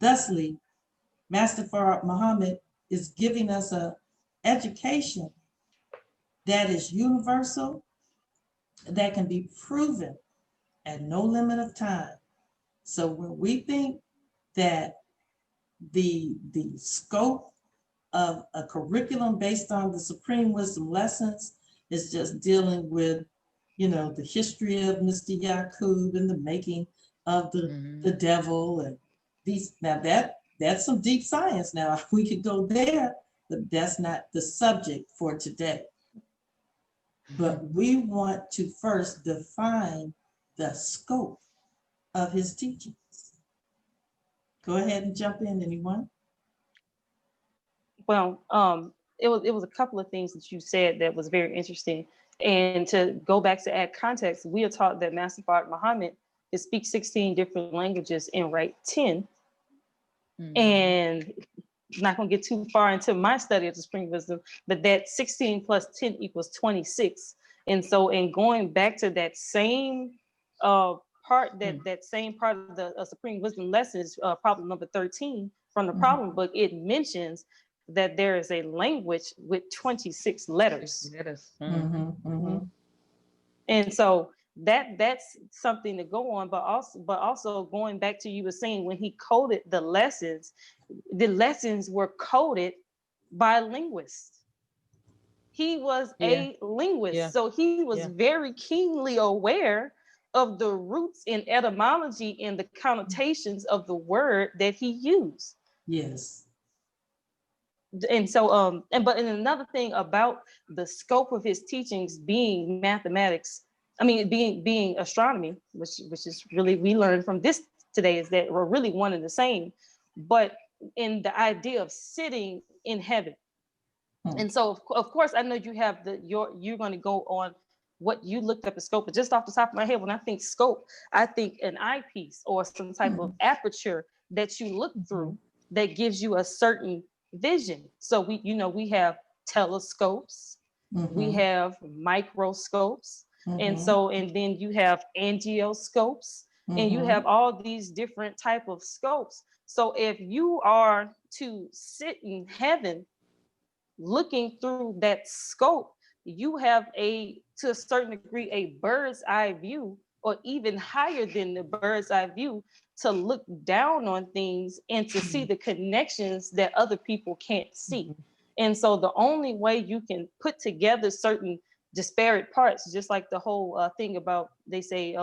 Thusly, Master Farrakhan Muhammad is giving us an education that is universal, that can be proven at no limit of time. So when we think that the scope of a curriculum based on the Supreme Wisdom lessons is just dealing with, you know, the history of Mr. Yakub and the making of the devil and these, now that's some deep science. Now we could go there, but that's not the subject for today. But we want to first define the scope of his teachings. Go ahead and jump in, anyone. Well, it was a couple of things that you said that was very interesting. And to go back to add context, we are taught that Master Farrakhan Muhammad speaks 16 different languages and write 10. And not going to get too far into my study of the Supreme Wisdom, but that 16 plus 10 equals 26. And so in going back to that same part, that same part of the Supreme Wisdom lessons, problem number 13 from the problem book, it mentions that there is a language with 26 letters. And so that's something to go on, but also going back to, you were saying when he coded the lessons were coded by linguists. He was a linguist, so he was very keenly aware of the roots in etymology and the connotations of the word that he used. Yes. And so but another thing about the scope of his teachings being mathematics, I mean being astronomy, which is really, we learned from this today, is that we're really one and the same, but in the idea of sitting in heaven. And so of course I know you have you're going to go on what you looked up at scope, but just off the top of my head, when I think scope, I think an eyepiece or some type of aperture that you look through that gives you a certain vision. So we have telescopes, we have microscopes, and then you have angioscopes, and you have all these different type of scopes. So if you are to sit in heaven looking through that scope, you have to a certain degree, a bird's eye view, or even higher than the bird's eye view, to look down on things and to see the connections that other people can't see. And so the only way you can put together certain disparate parts, just like the whole thing about, they say,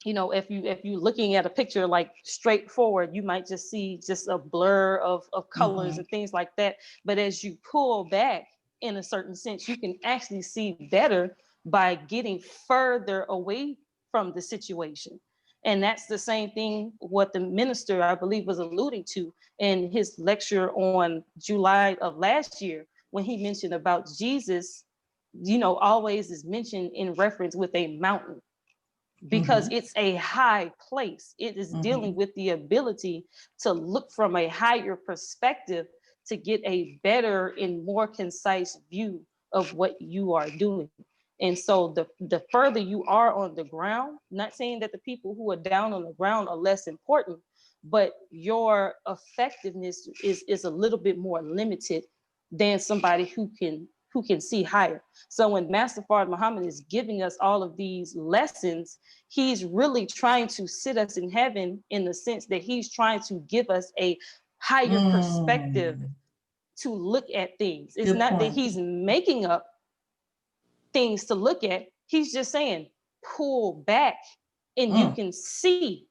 if you looking at a picture like straight forward, you might just see just a blur of colors and things like that. But as you pull back, in a certain sense, you can actually see better by getting further away from the situation. And that's the same thing what the minister, I believe, was alluding to in his lecture on July of last year, when he mentioned about Jesus, always is mentioned in reference with a mountain, because it's a high place. It is dealing with the ability to look from a higher perspective to get a better and more concise view of what you are doing. And so the further you are on the ground, not saying that the people who are down on the ground are less important, but your effectiveness is a little bit more limited than somebody who can see higher. So when Master Fard Muhammad is giving us all of these lessons, he's really trying to sit us in heaven, in the sense that he's trying to give us a higher perspective to look at things. It's Good not that point. he's making up things to look at. He's just saying, pull back and you can see,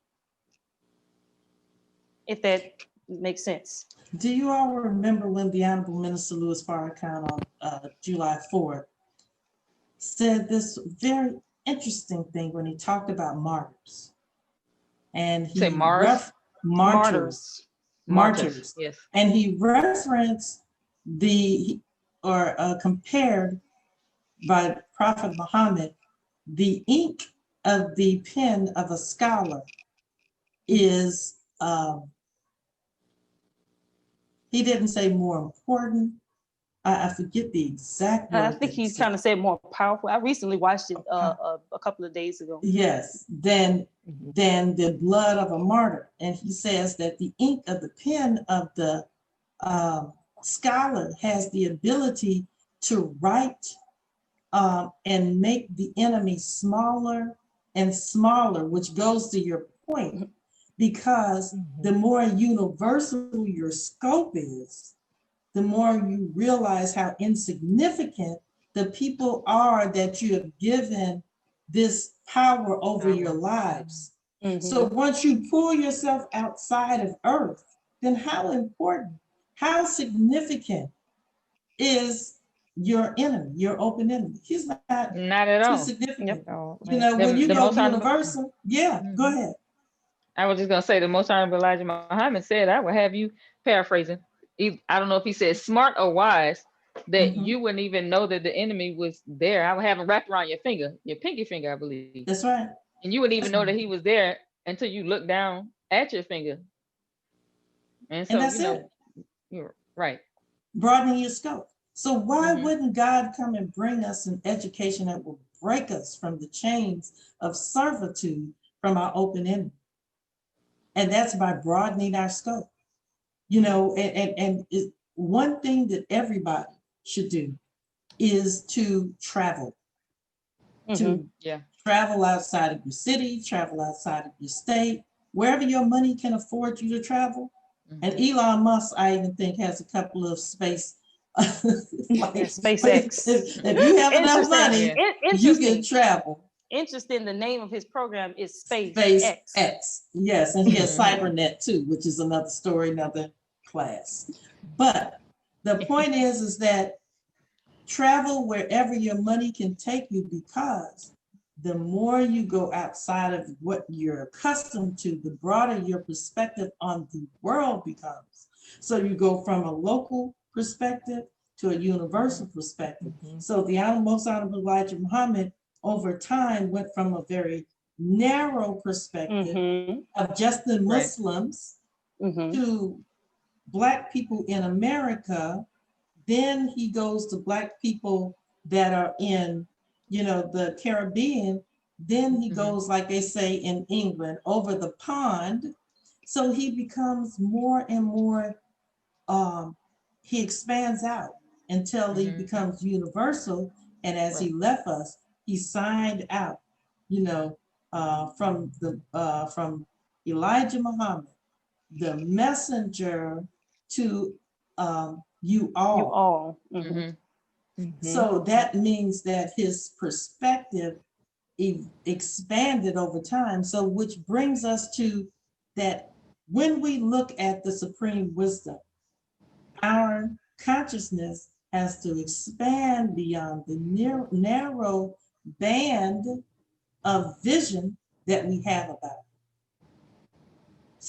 if that makes sense. Do you all remember when the Honorable Minister Louis Farrakhan on July 4th said this very interesting thing when he talked about martyrs? And he Say Mars? martyrs. Yes. And he referenced compared by Prophet Muhammad, the ink of the pen of a scholar is, he didn't say more important. I forget the exact word. I think he's trying to say more powerful. I recently watched it a couple of days ago. Yes, than the blood of a martyr. And he says that the ink of the pen of the scholar has the ability to write and make the enemy smaller and smaller, which goes to your point, because the more universal your scope is, the more you realize how insignificant the people are that you have given this power over your lives. So once you pull yourself outside of Earth, then how important, how significant is your enemy, your open enemy? He's not at all. too significant. Yep. When you go universal, go ahead. I was just gonna say, the Most Honorable Elijah Muhammad said, I will have you, paraphrasing, I don't know if he said smart or wise, that you wouldn't even know that the enemy was there. I would have him wrapped around your finger, your pinky finger, I believe. That's right. And you wouldn't even know that he was there until you look down at your finger. And so, that's it. You're right. Broadening your scope. So why wouldn't God come and bring us an education that will break us from the chains of servitude from our open enemy? And that's by broadening our scope. One thing that everybody should do is to travel. Travel outside of your city, travel outside of your state, wherever your money can afford you to travel. And Elon Musk, I even think, has a couple of space SpaceX. If you have enough money, you can travel. Interesting, the name of his program is SpaceX. Yes, and he has CyberNet too, which is another story, another class. But the point is that travel wherever your money can take you, because the more you go outside of what you're accustomed to, the broader your perspective on the world becomes. So you go from a local perspective to a universal perspective. So the Most Honorable Elijah Muhammad over time went from a very narrow perspective of just the Muslims to Black people in America. Then he goes to Black people that are in, the Caribbean. Then he goes, like they say in England, over the pond. So he becomes more and more, he expands out until he becomes universal. And as he left us, he signed out, from Elijah Muhammad, the messenger to you all. So that means that his perspective expanded over time. So which brings us to that when we look at the supreme wisdom, our consciousness has to expand beyond the narrow band of vision that we have about it.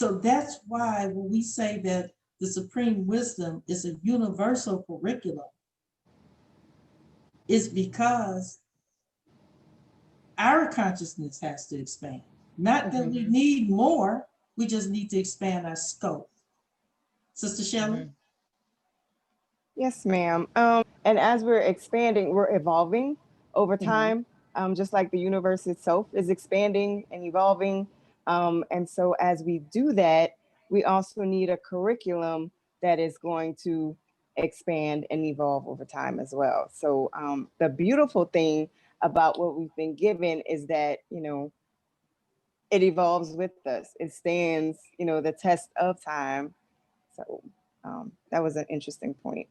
So that's why when we say that the supreme wisdom is a universal curriculum, it's because our consciousness has to expand. Not that we need more, we just need to expand our scope. Sister Shelley? Yes, ma'am. And as we're expanding, we're evolving over time, just like the universe itself is expanding and evolving. And so as we do that, we also need a curriculum that is going to expand and evolve over time as well. So the beautiful thing about what we've been given is that, it evolves with us. It stands, the test of time. So that was an interesting point.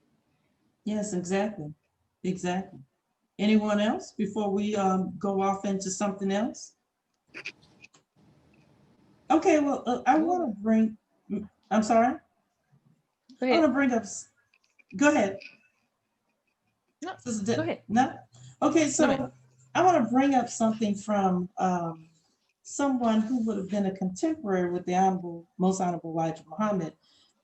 Yes, exactly. Exactly. Anyone else before we go off into something else? Okay, well, I want to bring, I'm sorry? Go I ahead. want to bring up, go ahead. No, Sister go ahead. No? Okay, No, so ma'am. I want to bring up something from someone who would have been a contemporary with the Most Honorable Elijah Muhammad.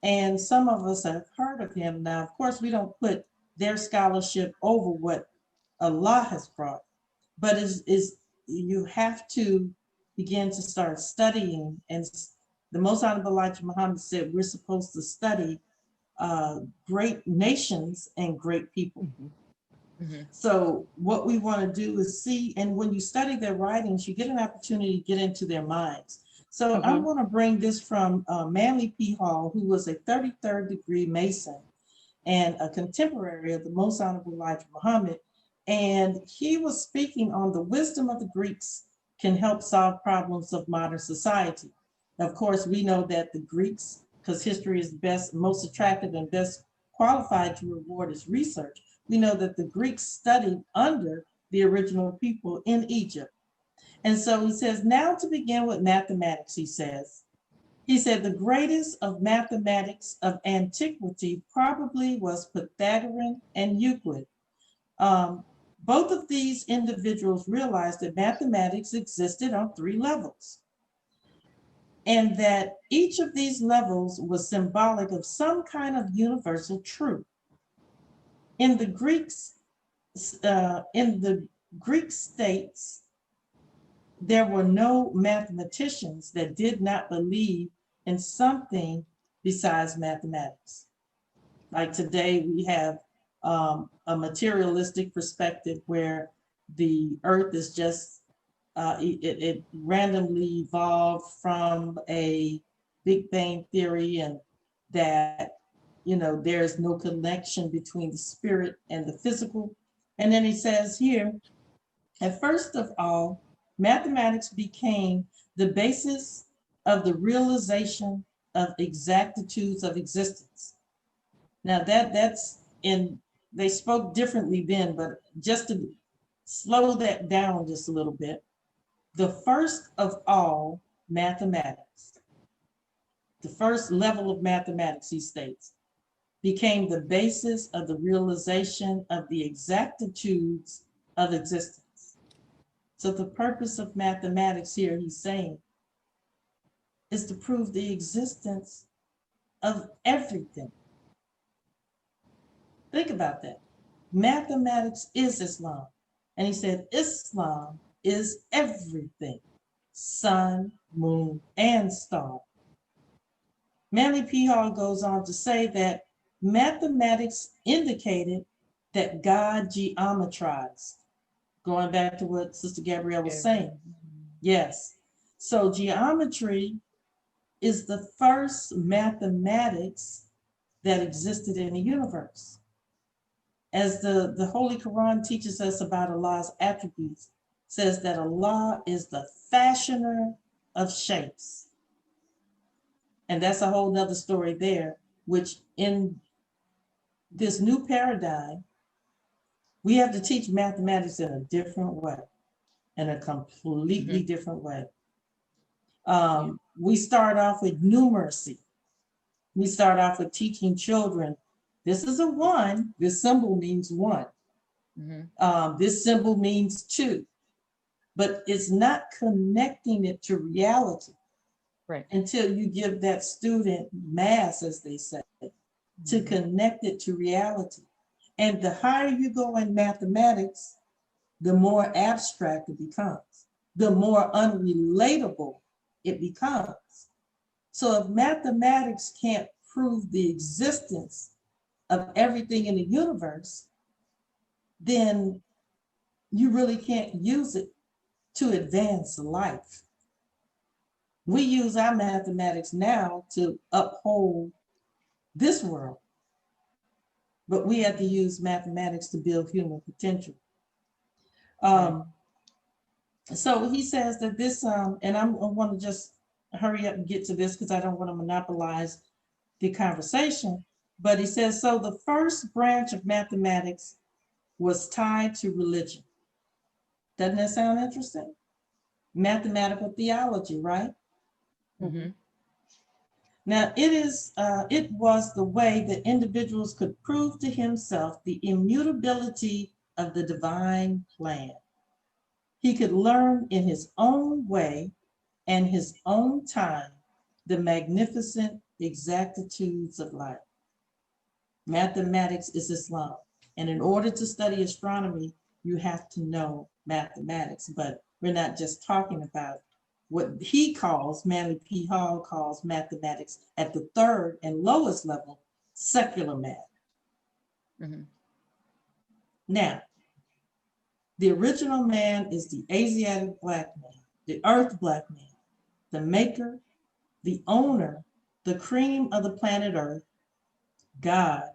And some of us have heard of him. Now, of course, we don't put their scholarship over what Allah has brought, but you have to begin to start studying. And the Most Honorable Elijah Muhammad said we're supposed to study great nations and great people. So what we want to do is see, and when you study their writings, you get an opportunity to get into their minds. So I want to bring this from Manly P. Hall, who was a 33rd degree Mason and a contemporary of the Most Honorable Elijah Muhammad. And he was speaking on the wisdom of the Greeks can help solve problems of modern society. Of course, we know that the Greeks, because history is best, most attractive and best qualified to reward its research, we know that the Greeks studied under the original people in Egypt. And so he says, now to begin with mathematics, he said, the greatest of mathematics of antiquity probably was Pythagorean and Euclid. Both of these individuals realized that mathematics existed on 3 levels, and that each of these levels was symbolic of some kind of universal truth. In the Greek states, there were no mathematicians that did not believe in something besides mathematics. Like today, we have a materialistic perspective where the earth is just, it randomly evolved from a Big Bang theory, and that, there's no connection between the spirit and the physical. And then he says here, at first of all, mathematics became the basis of the realization of exactitudes of existence. Now that's they spoke differently then, but just to slow that down just a little bit, the first of all mathematics, the first level of mathematics, he states, became the basis of the realization of the exactitudes of existence. So the purpose of mathematics here, he's saying, is to prove the existence of everything. Think about that. Mathematics is Islam. And he said, Islam is everything. Sun, moon, and star. Manly P. Hall goes on to say that mathematics indicated that God geometrized. Going back to what Sister Gabrielle was saying. Yes. So geometry is the first mathematics that existed in the universe. As the Holy Quran teaches us about Allah's attributes, says that Allah is the fashioner of shapes. And that's a whole nother story there, which in this new paradigm, we have to teach mathematics in a different way, in a completely different way. We start off with numeracy. We start off with teaching children, this is a 1, this symbol means 1. This symbol means 2, but it's not connecting it to reality. Right. until you give that student mass, as they say, to connect it to reality. And the higher you go in mathematics, the more abstract it becomes, the more unrelatable it becomes. So if mathematics can't prove the existence of everything in the universe, then you really can't use it to advance life. We use our mathematics now to uphold this world, but we have to use mathematics to build human potential. So he says that this, and I want to just hurry up and get to this because I don't want to monopolize the conversation, but he says, so the first branch of mathematics was tied to religion. Doesn't that sound interesting? Mathematical theology, right? Mm-hmm. Now, it was the way that individuals could prove to himself the immutability of the divine plan. He could learn in his own way and his own time the magnificent exactitudes of life. Mathematics is Islam. And in order to study astronomy, you have to know mathematics. But we're not just talking about what he calls, Manly P. Hall calls mathematics at the third and lowest level, secular math. Mm-hmm. Now, the original man is the Asiatic black man, the earth black man, the maker, the owner, the cream of the planet Earth, God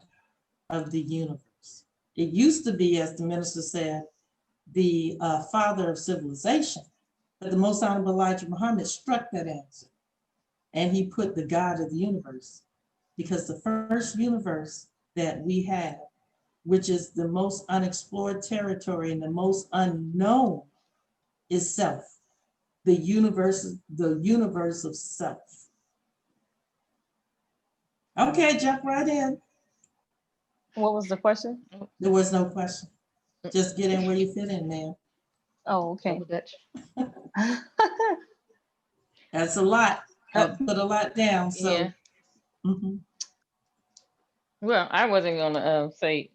of the universe. It used to be, as the minister said, the father of civilization, but the Most Honorable Elijah Muhammad struck that answer and he put the God of the universe, because the first universe that we have, which is the most unexplored territory and the most unknown, is self. The universe of self. Okay, jump right in. What was the question? There was no question. Just get in where you fit in, man. Oh, okay. Double Dutch. That's a lot. I put a lot down. So Yeah. mhm. Well, I wasn't gonna say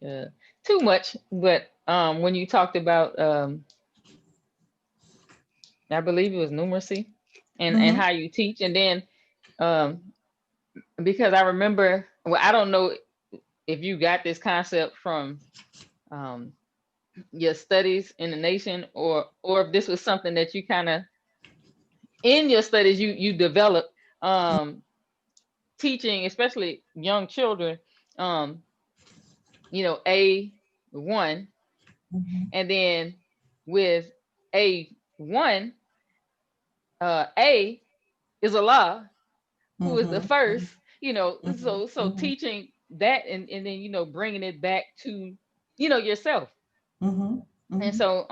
too much, but when you talked about I believe it was numeracy and how you teach, and then because I remember, well, I don't know if you got this concept from your studies in the nation, or if this was something that you kind of in your studies you developed, teaching especially young children, A1, and then with A1, A is Allah, who is the first, so teaching that, and then bringing it back to yourself. And so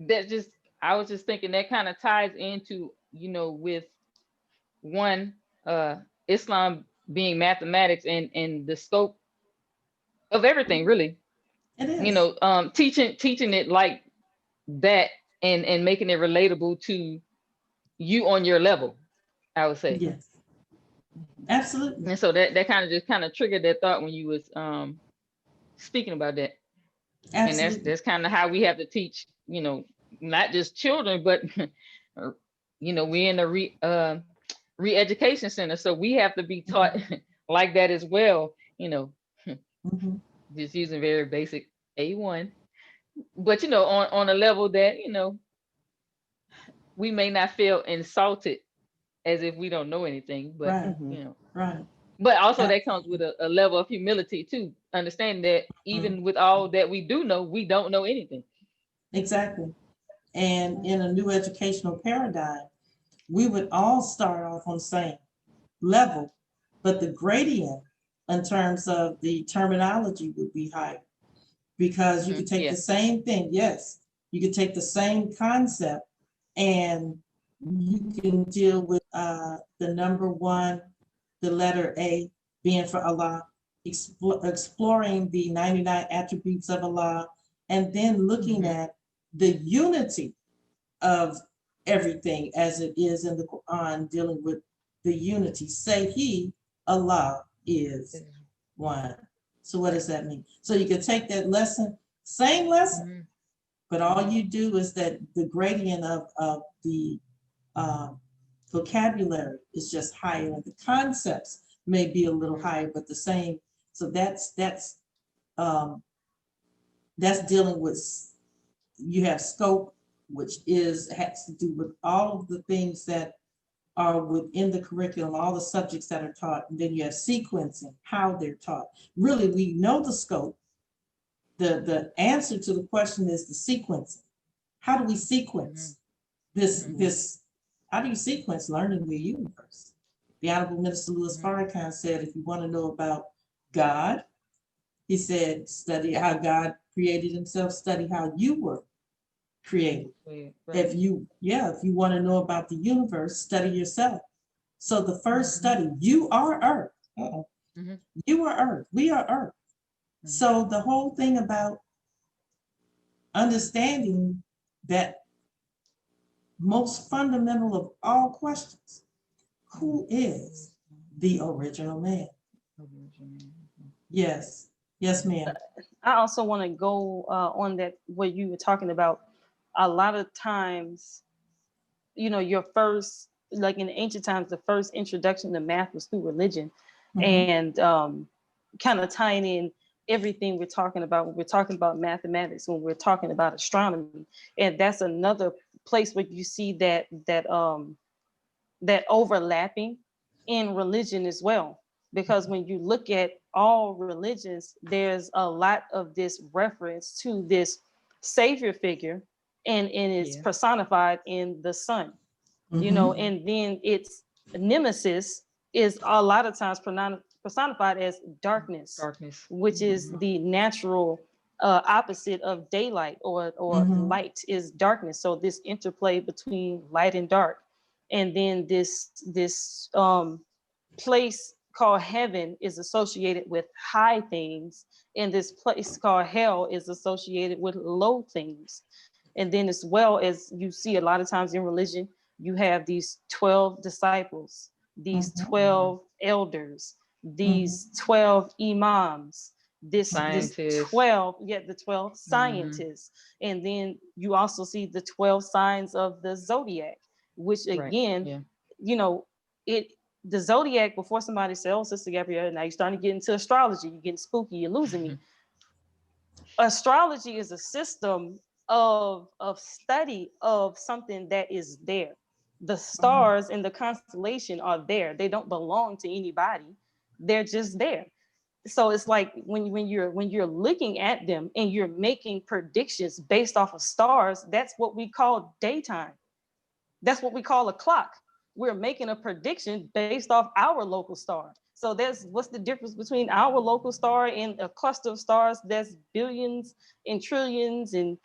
that just, I was just thinking that kind of ties into with one, Islam being mathematics and the scope of everything, really. It is. Teaching it like that, and making it relatable to you on your level, I would say. Yes. Absolutely. And so that kind of triggered that thought when you was speaking about that. Absolutely. And that's kind of how we have to teach, not just children, but we're in a re-education center, so we have to be taught like that as well. Just using very basic A1, but on a level that we may not feel insulted as if we don't know anything, but right. Right. but also that comes with a level of humility too, understanding that even with all that we do know, we don't know anything. Exactly. And in a new educational paradigm, we would all start off on the same level, but the gradient in terms of the terminology would be higher, because you could take the same thing. Yes, you could take the same concept and you can deal with the number one, the letter A being for Allah, exploring the 99 attributes of Allah, and then looking at the unity of everything as it is in the Quran dealing with the unity. Say He, Allah, is one. So what does that mean? So you can take that lesson, same lesson, but all you do is that the gradient of the vocabulary is just higher, and the concepts may be a little higher, but the same. So that's dealing with, you have scope, which has to do with all of the things that are within the curriculum, all the subjects that are taught, and then you have sequencing, how they're taught. Really, we know the scope. The answer to the question is the sequencing. How do we sequence this? How do you sequence learning the universe? The Honorable Minister Louis Farrakhan said, if you want to know about God, he said, study how God created himself, study how you were created. Right. If you want to know about the universe, study yourself. So the first study, you are Earth. You are Earth. We are Earth. So the whole thing about understanding that most fundamental of all questions, who is the original man? Yes. Yes, ma'am. I also want to go on that, what you were talking about. A lot of times, your first, like in ancient times, the first introduction to math was through religion. And kind of tying in everything we're talking about when we're talking about mathematics, when we're talking about astronomy. And that's another place where you see that overlapping in religion as well. Because when you look at all religions, there's a lot of this reference to this savior figure, and it's personified in the sun, and then its nemesis is a lot of times personified as darkness, which is the natural opposite of daylight, or light is darkness. So this interplay between light and dark, and then this place called heaven is associated with high things, and this place called hell is associated with low things. And then, as well as you see a lot of times in religion, you have these 12 disciples, these 12 elders, these 12 imams, this 12, the 12 scientists. And then you also see the 12 signs of the zodiac, which again, the zodiac, before somebody says, oh, Sister Gabrielle, now you're starting to get into astrology, you're getting spooky, you're losing me. Astrology is a system of study of something that is there. The stars in the constellation are there. They don't belong to anybody. They're just there. So it's like when you're looking at them and you're making predictions based off of stars, that's what we call daytime. That's what we call a clock. We're making a prediction based off our local star. So what's the difference between our local star and a cluster of stars that's billions and trillions and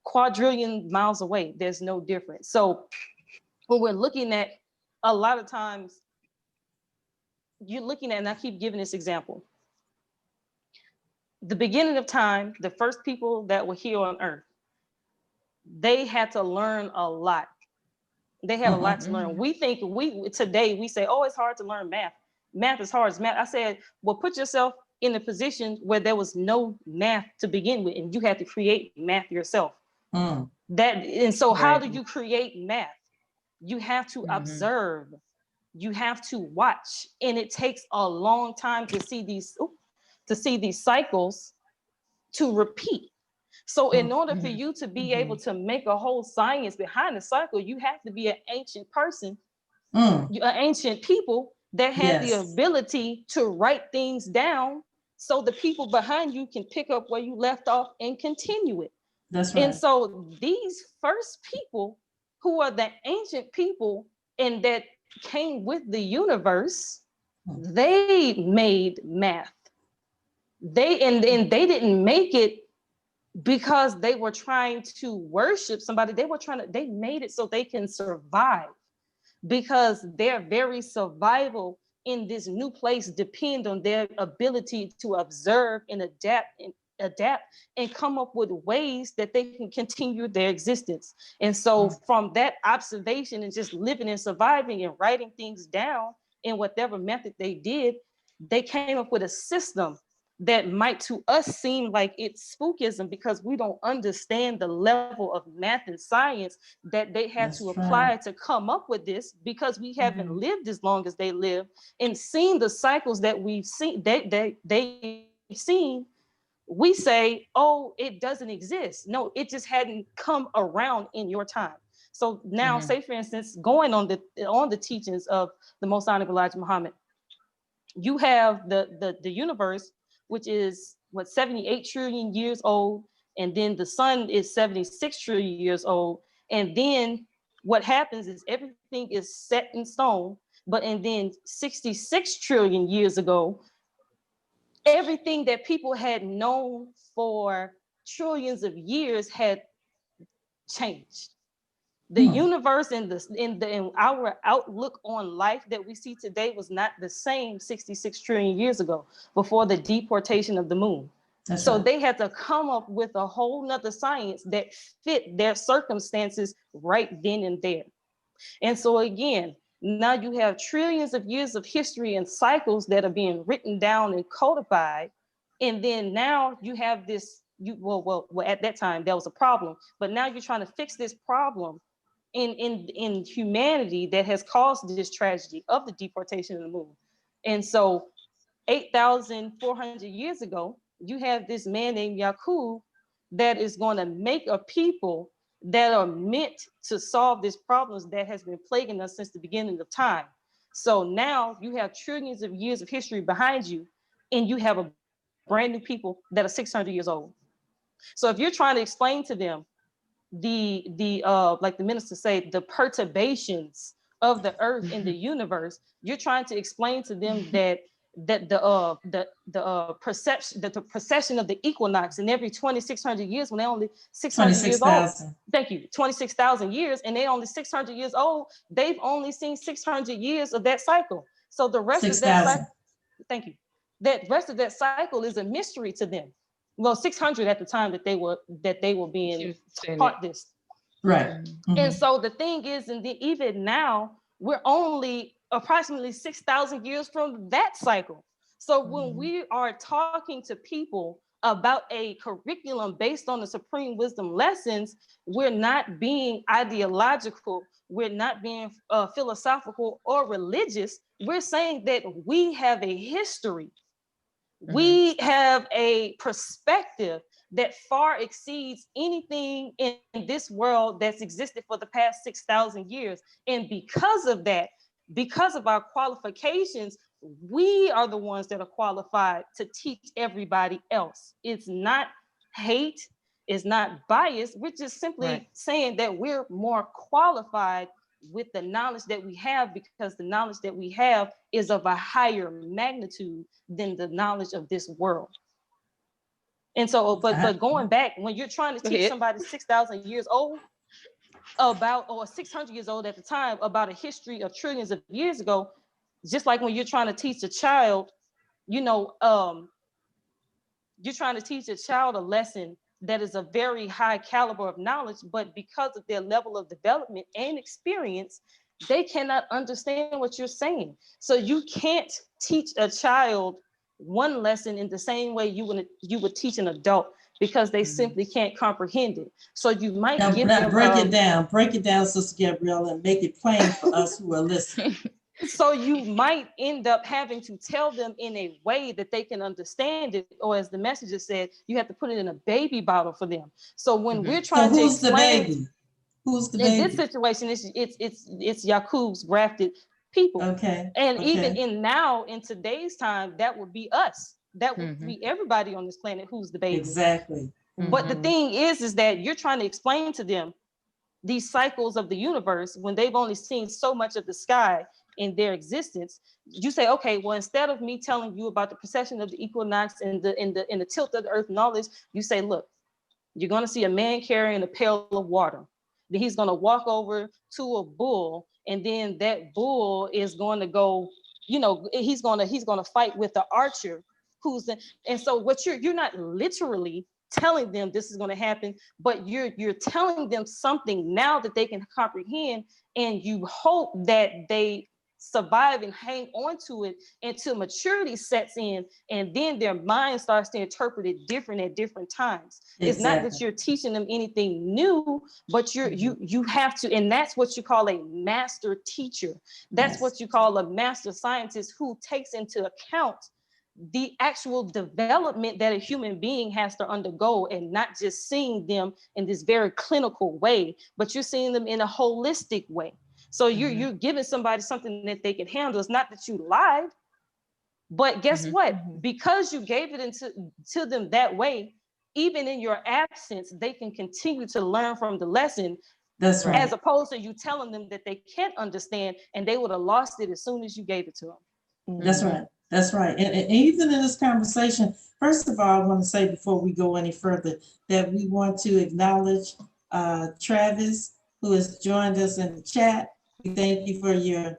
quadrillion miles away? There's no difference. So when we're looking at, a lot of times you're looking at, and I keep giving this example, the beginning of time, the first people that were here on earth, they had to learn a lot. They had a lot to learn. We think today we say, oh, it's hard to learn math. Math is hard. Math. I said, well, put yourself in a position where there was no math to begin with, and you had to create math yourself. How do you create math? You have to observe. You have to watch, and it takes a long time to see these cycles to repeat. So in order for you to be able to make a whole science behind the cycle, you have to be an ancient person, an ancient people that had the ability to write things down so the people behind you can pick up where you left off and continue it. That's right. And so these first people, who are the ancient people and that came with the universe, they made math. They didn't make it because they were trying to worship somebody. They made it so they can survive, because their very survival in this new place depend on their ability to observe and adapt and adapt and come up with ways that they can continue their existence. And so from that observation and just living and surviving and writing things down in whatever method they did, they came up with a system that might to us seem like it's spookism because we don't understand the level of math and science that they had to apply to come up with this, because we haven't lived as long as they live and seen the cycles that we've seen, they've seen. We say, oh, it doesn't exist. No, it just hadn't come around in your time. So now, say for instance, going on the teachings of the Most Honorable Elijah Muhammad, you have the universe, which is what, 78 trillion years old, and then the sun is 76 trillion years old, and then what happens is everything is set in stone. But and then 66 trillion years ago, everything that people had known for trillions of years had changed. The universe and in our outlook on life that we see today was not the same 66 trillion years ago, before the deportation of the moon. So they had to come up with a whole nother science that fit their circumstances right then and there. And so again, now you have trillions of years of history and cycles that are being written down and codified. And then now you have this, well, at that time, there was a problem, but now you're trying to fix this problem in humanity that has caused this tragedy of the deportation of the moon. And so 8,400 years ago, you have this man named Yakub that is going to make a people that are meant to solve these problems that has been plaguing us since the beginning of time. So now you have trillions of years of history behind you, and you have a brand new people that are 600 years old. So if you're trying to explain to them the like the minister said, the perturbations of the earth in the universe, you're trying to explain to them that the precession of the equinox in every 2,600 years, when they're only 600 years old. Thank you. 26,000 years, and they're only 600 years old. They've only seen 600 years of that cycle. So the rest of that cycle, thank you. That rest of that cycle is a mystery to them. Well, 600 at the time that they were being taught this. Right. And so the thing is, and even now, we're only approximately 6,000 years from that cycle. So when we are talking to people about a curriculum based on the supreme wisdom lessons, we're not being ideological, we're not being philosophical or religious. We're saying that we have a history. We have a perspective that far exceeds anything in this world that's existed for the past 6,000 years. And because of that, because of our qualifications, we are the ones that are qualified to teach everybody else. It's not hate, it's not bias. We're just simply saying that we're more qualified with the knowledge that we have, because the knowledge that we have is of a higher magnitude than the knowledge of this world. And so, but going back, when you're trying to teach somebody 6,000 years old about, or 600 years old at the time, about a history of trillions of years ago, just like when you're trying to teach a child, you're trying to teach a child a lesson that is a very high caliber of knowledge, but because of their level of development and experience, they cannot understand what you're saying. So you can't teach a child one lesson in the same way you would teach an adult, because they simply can't comprehend it. So you might give them break it down, Sister Gabrielle, and make it plain for us who are listening. So you might end up having to tell them in a way that they can understand it, or as the messenger said, you have to put it in a baby bottle for them. So when we're trying to explain, who's the baby? In this situation, it's Yakub's grafted people. And even in today's time, that would be us. That would be everybody on this planet who's the baby. Exactly. But the thing is that you're trying to explain to them these cycles of the universe when they've only seen so much of the sky in their existence. You say, okay, well, instead of me telling you about the precession of the equinox and the tilt of the earth and all this, you say, look, you're going to see a man carrying a pail of water. Then he's going to walk over to a bull, and then that bull is going to go, he's going to fight with the archer who's the, and so what you're not literally telling them this is going to happen, but you're telling them something now that they can comprehend, and you hope that they survive and hang on to it until maturity sets in, and then their mind starts to interpret it different at different times. Exactly. It's not that you're teaching them anything new, but you have to, and that's what you call a master teacher. That's what you call a master scientist, who takes into account the actual development that a human being has to undergo, and not just seeing them in this very clinical way, but you're seeing them in a holistic way. So you're giving somebody something that they can handle. It's not that you lied, but guess what? Because you gave it to them that way, even in your absence, they can continue to learn from the lesson. That's right. As opposed to you telling them that they can't understand, and they would have lost it as soon as you gave it to them. That's right. That's right. And even in this conversation, first of all, I want to say before we go any further that we want to acknowledge Travis, who has joined us in the chat. We thank you for your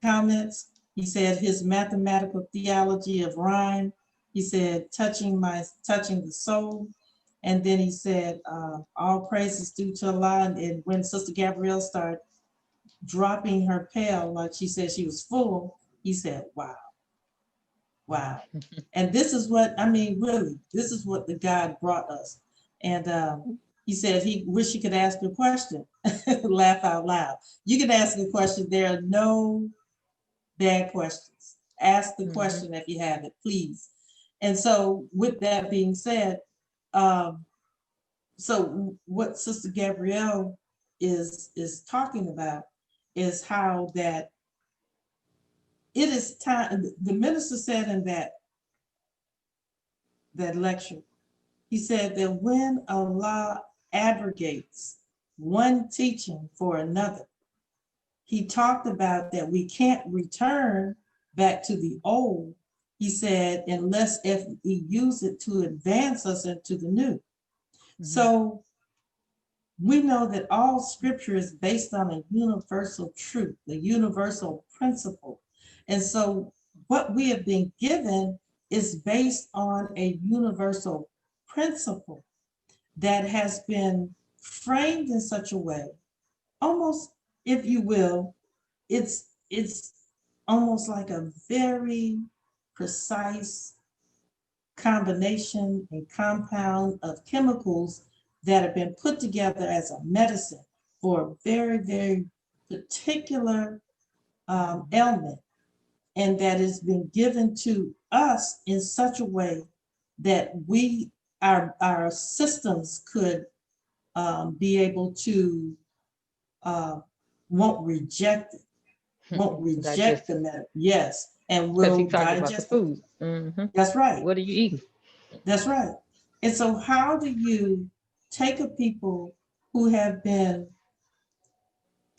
comments. He said his mathematical theology of rhyme. He said touching the soul. And then he said all praises due to Allah. And when Sister Gabrielle started dropping her pail, like she said she was full, he said, wow. Wow. And this is what, I mean, really, this is what the God brought us. And he said he wish he could ask a question. Laugh out loud. You can ask a question. There are no bad questions. Ask the question if you have it, please. And so with that being said, so what Sister Gabrielle is talking about is how that it is time. The minister said in that lecture, he said that when Allah abrogates one teaching for another, he talked about that we can't return back to the old. He said, unless if we use it to advance us into the new. So we know that all scripture is based on a universal truth, the universal principle. And so what we have been given is based on a universal principle that has been framed in such a way, almost, if you will, it's almost like a very precise combination and compound of chemicals that have been put together as a medicine for a very, very particular ailment, and that has been given to us in such a way that our systems could be able to won't reject it, won't reject the medicine. Yes, and will digest food. That's right. What are you eating? That's right. And so how do you take a people who have been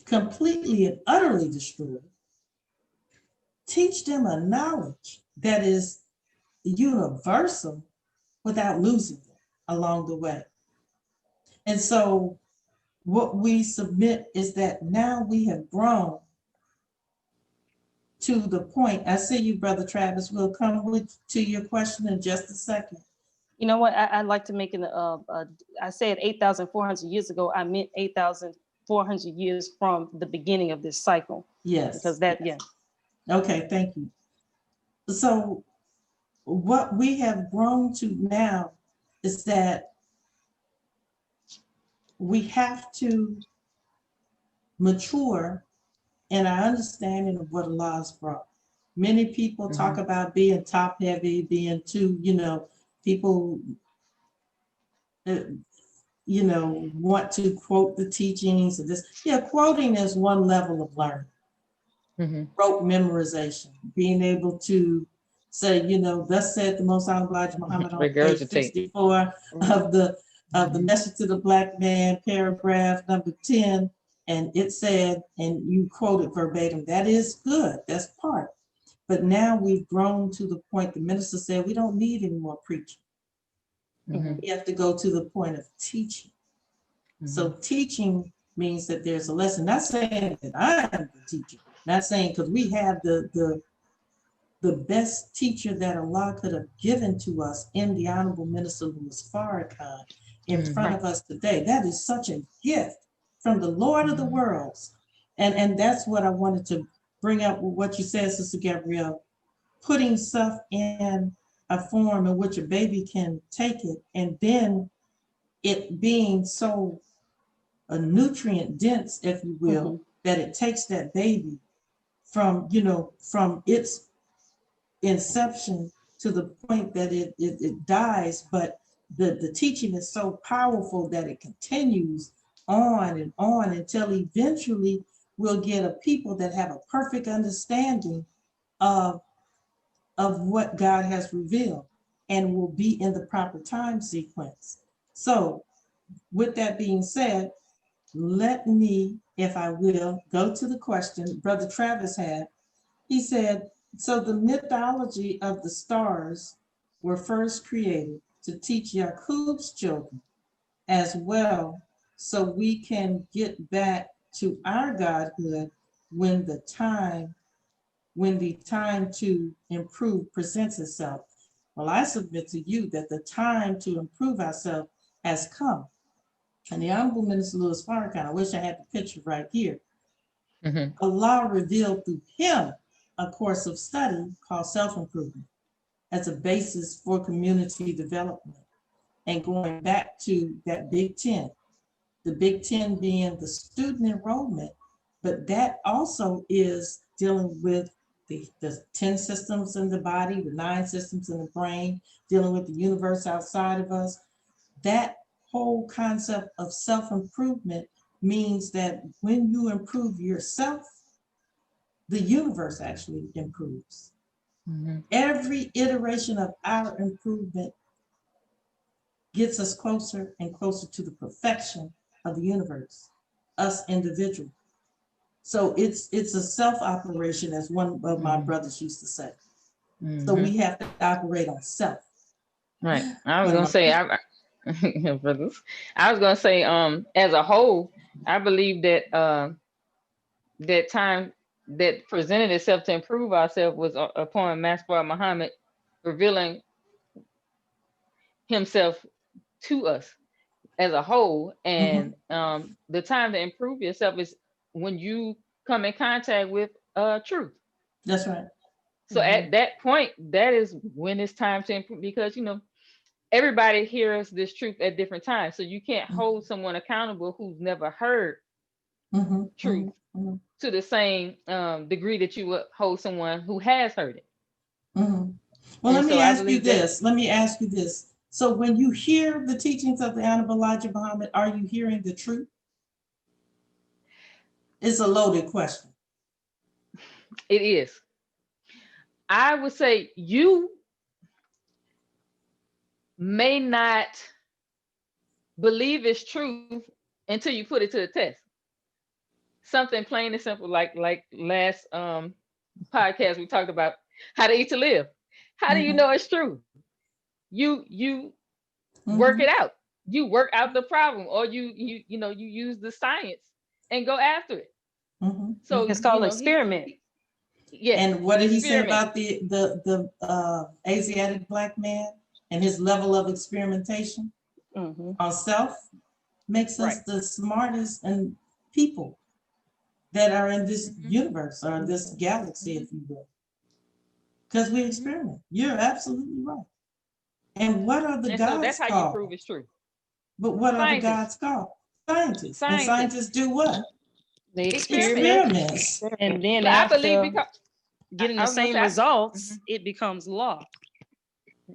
completely and utterly destroyed, teach them a knowledge that is universal without losing them along the way? And so what we submit is that now we have grown to the point. I see you, Brother Travis. We'll come to your question in just a second. You know what? I'd like to make it. I said 8,400 years ago. I meant 8,400 years from the beginning of this cycle. Yes. Because that, yeah. Okay, thank you. So what we have grown to now is that we have to mature in our understanding of what Allah has brought. Many people talk about being top heavy, being too, people, want to quote the teachings of this. Yeah, quoting is one level of learning. Rote memorization, being able to say, thus said the Most Honorable Elijah Muhammad on page 64 of the Message to the Black Man, paragraph number 10, and it said, and you quote it verbatim. That is good. That's part. But now we've grown to the point, the minister said, we don't need any more preaching. We have to go to the point of teaching. So teaching means that there's a lesson. Not saying that I am the teacher. Not saying because we have the the best teacher that Allah could have given to us in the Honorable Minister Louis Farrakhan in front of us today. That is such a gift from the Lord of the worlds. And that's what I wanted to bring up with what you said, Sister Gabrielle, putting stuff in a form in which a baby can take it, and then it being so nutrient dense, if you will, that it takes that baby from, from its inception to the point that it dies. But the teaching is so powerful that it continues on and on until eventually we'll get a people that have a perfect understanding of what God has revealed and will be in the proper time sequence. So with that being said, let me, if I will, go to the question Brother Travis had. He said, so the mythology of the stars were first created to teach Yaqub's children as well, so we can get back to our godhood when the time to improve presents itself. Well, I submit to you that the time to improve ourselves has come. And the Honorable Minister Louis Farrakhan, I wish I had the picture right here. Allah revealed through him a course of study called self-improvement as a basis for community development. And going back to that Big 10, the Big 10 being the student enrollment, but that also is dealing with the 10 systems in the body, the 9 systems in the brain, dealing with the universe outside of us. That whole concept of self-improvement means that when you improve yourself, the universe actually improves. Every iteration of our improvement gets us closer and closer to the perfection of the universe, us individuals. So it's a self-operation, as one of my brothers used to say. So we have to operate on self. Right. I was gonna say, brothers. I was gonna say, as a whole, I believe that that time that presented itself to improve ourselves was upon Master Muhammad revealing himself to us as a whole. And the time to improve yourself is when you come in contact with truth. That's right. So at that point, that is when it's time to improve, because everybody hears this truth at different times. So you can't hold someone accountable who's never heard truth to the same degree that you would hold someone who has heard it. Well, let me ask you this. So when you hear the teachings of the Honorable Elijah Muhammad, are you hearing the truth? It's a loaded question. It is. I would say you may not believe it's truth until you put it to the test. Something plain and simple, like last podcast we talked about how to eat to live. How do you know it's true? You work it out. You work out the problem, or you use the science and go after it. So it's called experiment. Yes. And what did he say about the Asiatic black man and his level of experimentation on self? Makes us the smartest and people that are in this universe or this galaxy, if you will, because we experiment. You're absolutely right. And what are the gods so that's how called? you prove it's true. But what are the gods called? Scientists. And scientists do what? They experiment. And then but after I believe because getting the same results, it becomes law.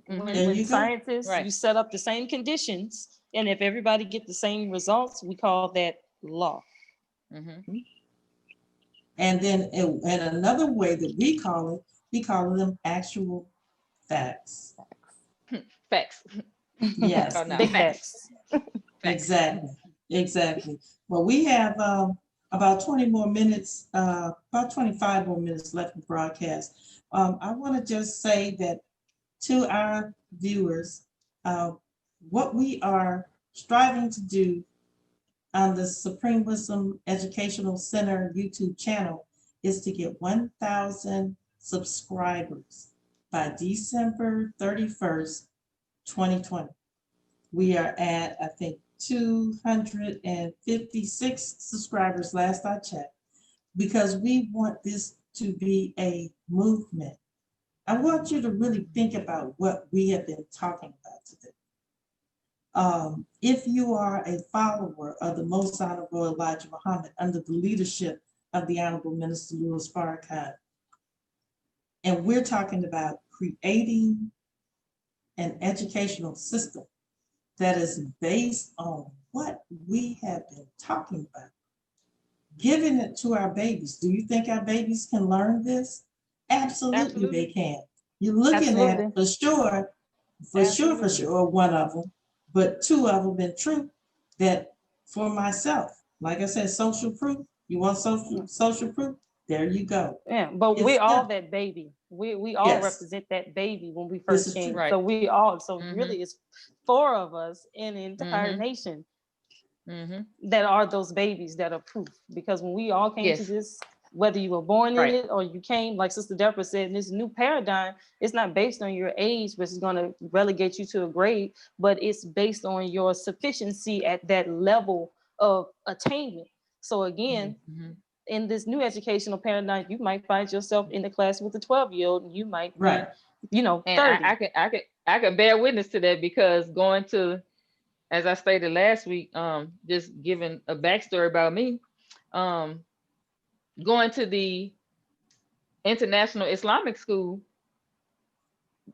When scientists, you set up the same conditions, and if everybody get the same results, we call that law. And then and another way that we call them actual facts. Facts. Yes. Big facts. Exactly. Well, we have about 20 more minutes, about 25 more minutes left of broadcast. I want to just say that to our viewers, what we are striving to do on the Supreme Wisdom Educational Center YouTube channel is to get 1,000 subscribers by December 31st, 2020. We are at, I think, 256 subscribers last I checked, because we want this to be a movement. I want you to really think about what we have been talking about today. If you are a follower of the Most Honorable Elijah Muhammad under the leadership of the Honorable Minister Louis Farrakhan, and we're talking about creating an educational system that is based on what we have been talking about, giving it to our babies. Do you think our babies can learn this? Absolutely, they can. You're looking at it for sure, one of them, but two of them been true. That for myself, like I said, social proof. You want social proof? There you go. Yeah, but It's we all them. that baby. We all Yes. represent that baby when we This first is came. true. Right. So we all, so Mhm. really it's 4 of us in the entire nation Mm-hmm. that are those babies that are proof. Because when we all came to Yes. this, whether you were born Right. in it or you came, like Sister Deborah said, in this new paradigm, it's not based on your age, which is going to relegate you to a grade, but it's based on your sufficiency at that level of attainment. So again, Mm-hmm. in this new educational paradigm, you might find yourself in the class with a 12-year-old, and you might be, Right. you know, And 30. I could bear witness to that, because going to, as I stated last week, just giving a backstory about me, going to the International Islamic School,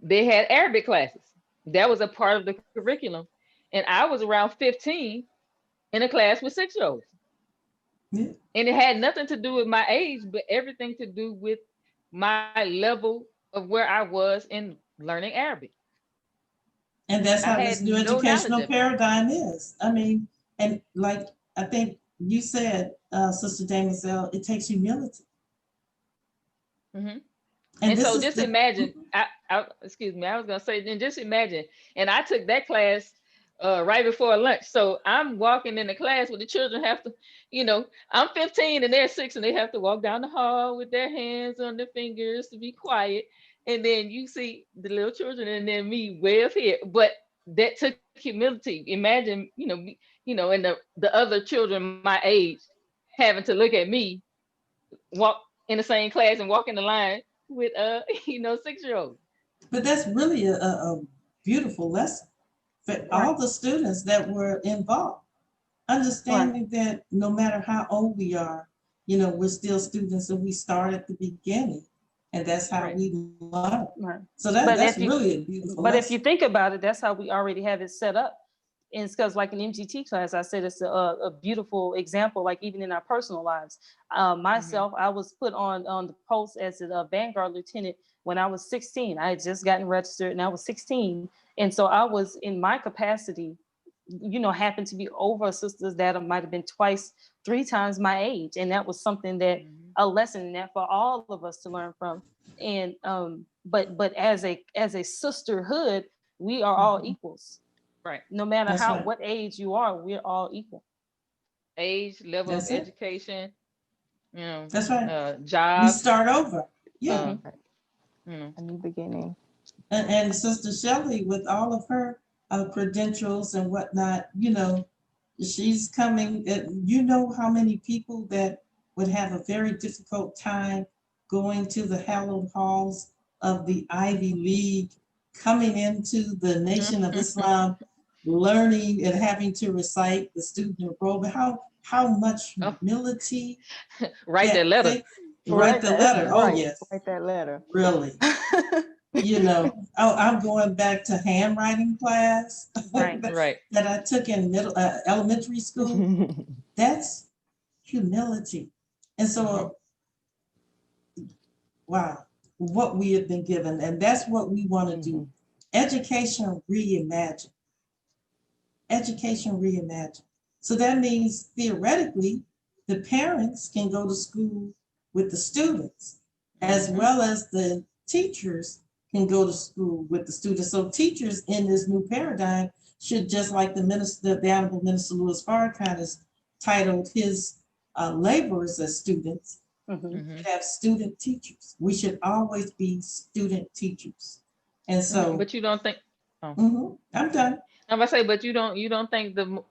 they had Arabic classes. That was a part of the curriculum. And I was around 15 in a class with 6-year-olds. Yeah. And it had nothing to do with my age, but everything to do with my level of where I was in learning Arabic. And that's I how had this new no knowledge educational of it. paradigm is. I mean, and like I think you said, Sister Damazelle, it takes humility. Mm-hmm. And And this so is just the imagine, excuse me, I was gonna say, then just imagine, and I took that class right before lunch. So I'm walking in the class where the children have to, I'm 15 and they're 6, and they have to walk down the hall with their hands on their fingers to be quiet. And then you see the little children and then me way up here. But that took humility. Imagine, and the other children my age having to look at me walk in the same class and walk in the line with 6-year-olds. but that's really a beautiful lesson for all the students that were involved. Understanding that no matter how old we are, we're still students and we start at the beginning. And that's how Right. we learn. Right. So But that's if you- really a beautiful But if lesson. you think about it, that's how we already have it set up. And it's because like an MGT class, I said it's a beautiful example, like even in our personal lives. Myself, I was put on the post as a Vanguard lieutenant when I was 16. I had just gotten registered and I was 16. And so I was in my capacity, happened to be over sisters that might have been twice, 3 times my age. And that was something that a lesson in that for all of us to learn from. And but as a sisterhood, we are all equals. Right. No matter That's right. what age you are, we're all equal. Age, level That's of it. education, That's right. We job. start over. Yeah. A new beginning. And Sister Shelley, with all of her credentials and whatnot, she's coming. You know how many people that would have a very difficult time going to the hallowed halls of the Ivy League, coming into the Nation of Islam, learning and having to recite the student enrollment. How much humility. Write that letter. Write the letter. Oh, Right. yes. Write that letter. Really. I'm going back to handwriting class Right. Right. that I took in elementary school. That's humility. And so, wow, what we have been given, and that's what we want to do. Education reimagined. Education reimagined. So that means theoretically, the parents can go to school with the students, as well as the teachers can go to school with the students. So teachers in this new paradigm should, just like the Honorable Minister Louis Farrakhan has titled his laborers as students, Mhm. We have student teachers. We should always be student teachers. And so, But you don't think, oh, I'm done. I'm about to say, but you don't think the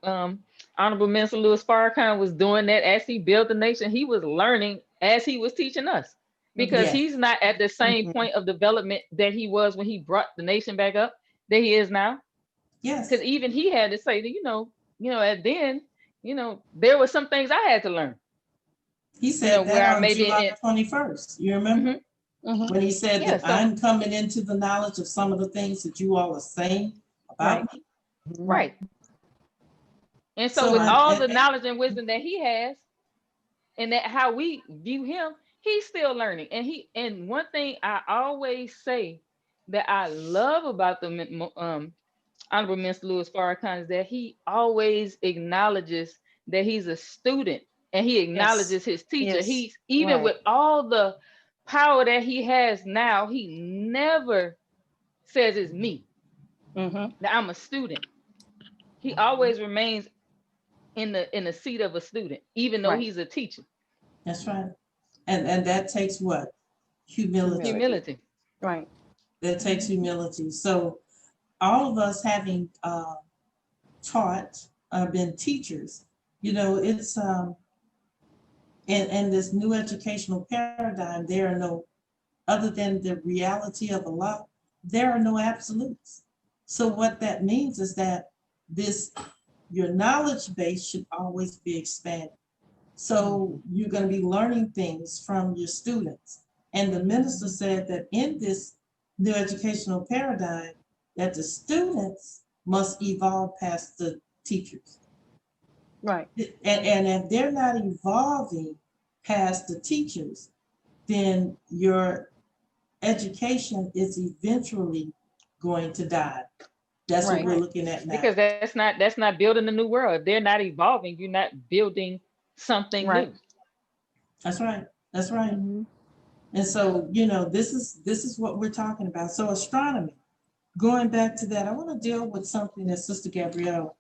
Honorable Minister Louis Farrakhan was doing that as he built the nation? He was learning as he was teaching us, because Yes, he's not at the same point of development that he was when he brought the nation back up that he is now. Because yes. even he had to say that, at then, there were some things I had to learn, He said that where I on maybe July in, 21st. You remember? Mhm. When he said yeah, that so I'm coming into the knowledge of some of the things that you all are saying Right. about me. right. And so So with all the knowledge and wisdom that he has, and that how we view him, he's still learning. And one thing I always say that I love about the Honorable Minister Louis Farrakhan is that he always acknowledges that he's a student, and he Yes. acknowledges his teacher. Yes. He's, even Right. with all the power that he has now, he never says it's me, Mm-hmm. that I'm a student. He always remains in the seat of a student, even though Right. he's a teacher. that's right. And that takes what? Humility. Humility. Right. That takes humility. So all of us having taught, been teachers, it's in this new educational paradigm, there are no, other than the reality of Allah, there are no absolutes. So what that means is that this, your knowledge base should always be expanded. So you're going to be learning things from your students. And the minister said that in this new educational paradigm, that the students must evolve past the teachers. Right. And if they're not evolving past the teachers, then your education is eventually going to die. That's what Right. we're looking at now. Because that's not building a new world. If they're not evolving, you're not building something Right. new. That's right. That's right. And so, this is what we're talking about. So astronomy, going back to that, I want to deal with something that Sister Gabrielle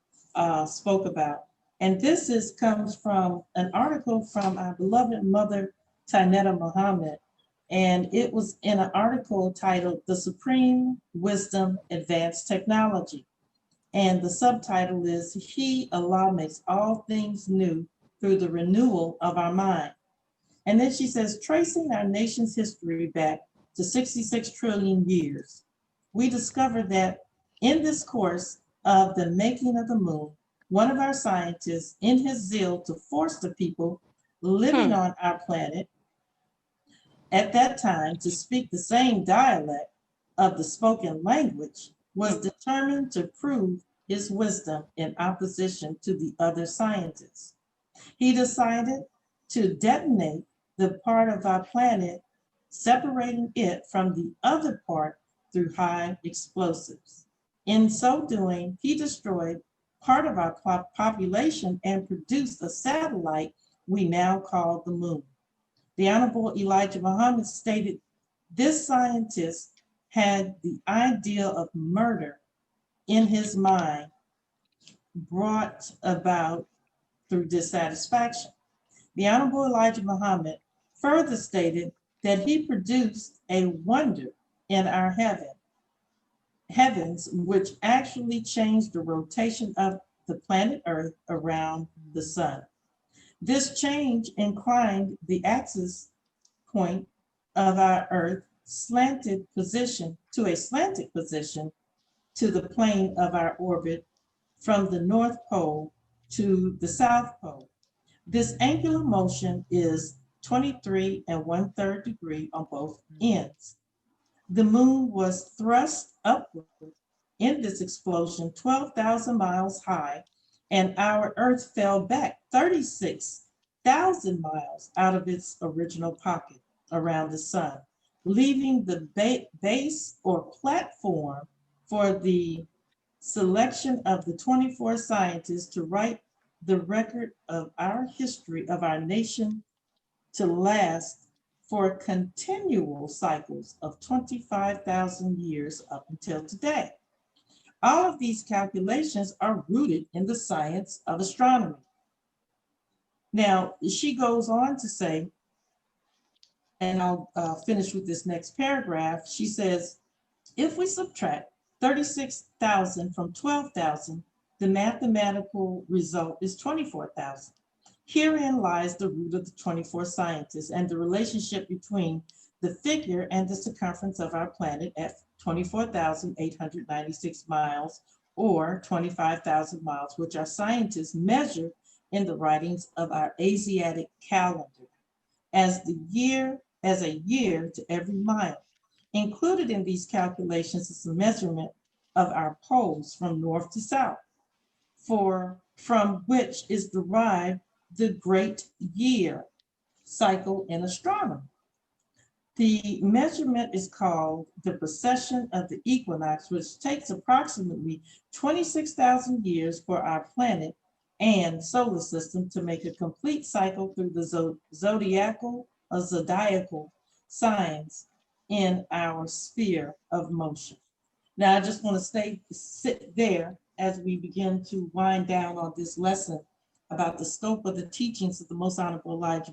spoke about. And this comes from an article from our beloved mother, Tainetta Muhammad. And it was in an article titled The Supreme Wisdom Advanced Technology. And the subtitle is He, Allah, makes all things new through the renewal of our mind. And then she says, tracing our nation's history back to 66 trillion years, we discovered that in this course of the making of the moon, one of our scientists, in his zeal to force the people living on our planet at that time to speak the same dialect of the spoken language, was determined to prove his wisdom in opposition to the other scientists. He decided to detonate the part of our planet, separating it from the other part through high explosives. In so doing, he destroyed part of our population and produced a satellite we now call the moon. The Honorable Elijah Muhammad stated this scientist had the idea of murder in his mind, brought about through dissatisfaction. The Honorable Elijah Muhammad further stated that he produced a wonder in our heavens, which actually changed the rotation of the planet Earth around the sun. This change inclined the axis point of our Earth slanted position to the plane of our orbit from the North Pole to the South Pole. This angular motion is 23 1/3 degree on both ends. The moon was thrust upward in this explosion 12,000 miles high, and our Earth fell back 36,000 miles out of its original pocket around the sun, leaving the base or platform for the selection of the 24 scientists to write the record of our history of our nation to last for continual cycles of 25,000 years up until today. All of these calculations are rooted in the science of astronomy. Now, she goes on to say and I'll finish with this next paragraph. She says, if we subtract 36,000 from 12,000, the mathematical result is 24,000. Herein lies the root of the 24 scientists and the relationship between the figure and the circumference of our planet at 24,896 miles or 25,000 miles, which our scientists measure in the writings of our Asiatic calendar as a year to every mile. Included in these calculations is the measurement of our poles from north to south, from which is derived the great year cycle in astronomy. The measurement is called the precession of the equinox, which takes approximately 26,000 years for our planet and solar system to make a complete cycle through the zodiacal signs in our sphere of motion. Now, I just want to sit there as we begin to wind down on this lesson about the scope of the teachings of the Most Honorable Master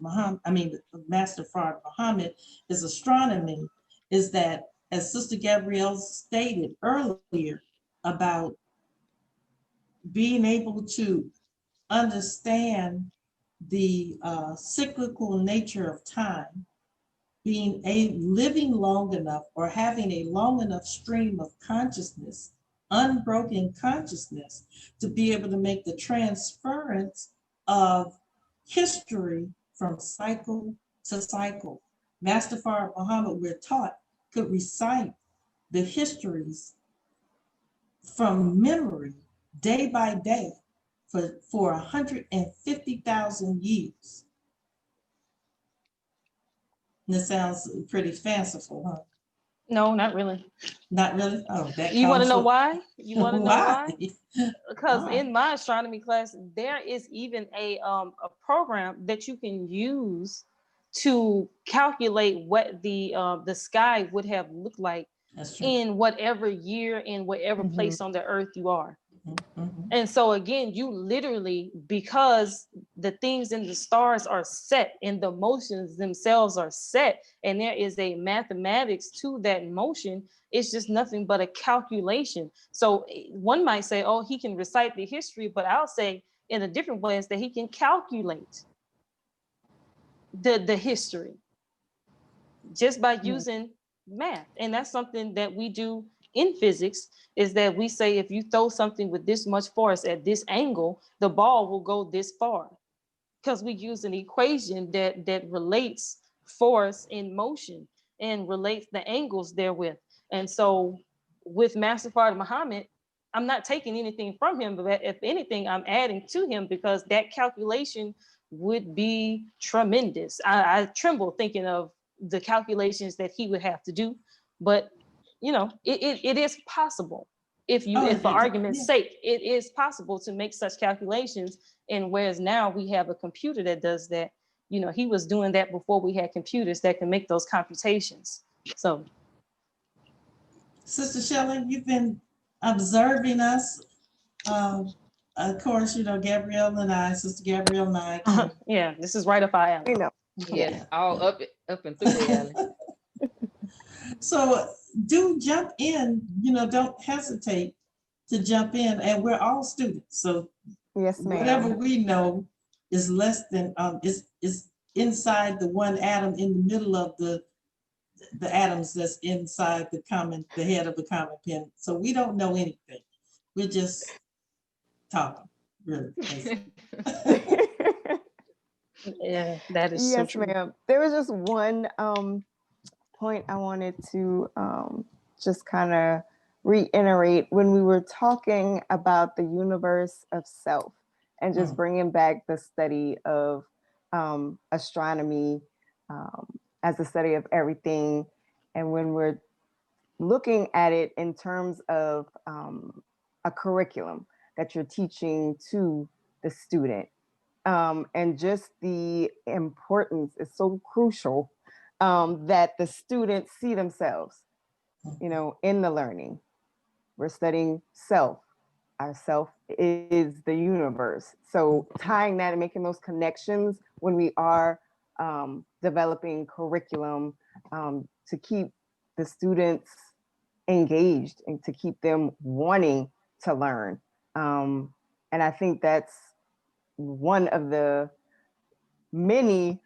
Farrakhan Muhammad is astronomy, is that, as Sister Gabrielle stated earlier, about being able to understand the cyclical nature of time, living long enough or having a long enough stream of consciousness, unbroken consciousness, to be able to make the transference of history from cycle to cycle. Master Farrakhan Muhammad, we're taught, could recite the histories from memory day by day for 150,000 years. And it sounds pretty fanciful, huh? No, not really. Not really? Oh, that You want to comes know from- why? You want to know why? Because Why? in my astronomy class, there is even a program that you can use to calculate what the sky would have looked like That's true. in whatever year, in whatever Mhm. place on the earth you are. Mhm. And so again, you literally, because the things in the stars are set and the motions themselves are set, and there is a mathematics to that motion, it's just nothing but a calculation. So one might say, oh, he can recite the history, but I'll say in a different way is that he can calculate the history just by using math. And that's something that we do in physics, is that we say if you throw something with this much force at this angle, the ball will go this far, because we use an equation that relates force in motion and relates the angles therewith. And so with Master Farrakhan Muhammad, I'm not taking anything from him, but if anything, I'm adding to him, because that calculation would be tremendous. I tremble thinking of the calculations that he would have to do, but it is possible. If for argument's sake, it is possible to make such calculations. And whereas now we have a computer that does that, he was doing that before we had computers that can make those computations. So, Sister Shelley, you've been observing us. Of course, Gabrielle and I, Sister Gabrielle and I. yeah, this is right up our alley. You know. Yes, all up and through the alley. So do jump in, don't hesitate to jump in. And we're all students. So Yes, whatever ma'am. we know is less than, is inside the one atom in the middle of the atoms that's inside the head of the common pen. So we don't know anything. We're just talking, really. Yeah, that is so Yes, true. ma'am. There was just one point I wanted to just kind of reiterate when we were talking about the universe of self, and just bringing back the study of astronomy as a study of everything. And when we're looking at it in terms of a curriculum that you're teaching to the student, and just the importance is so crucial that the students see themselves, in the learning. We're studying self. Our self is the universe. So tying that and making those connections when we are developing curriculum to keep the students engaged and to keep them wanting to learn. And I think that's one of the many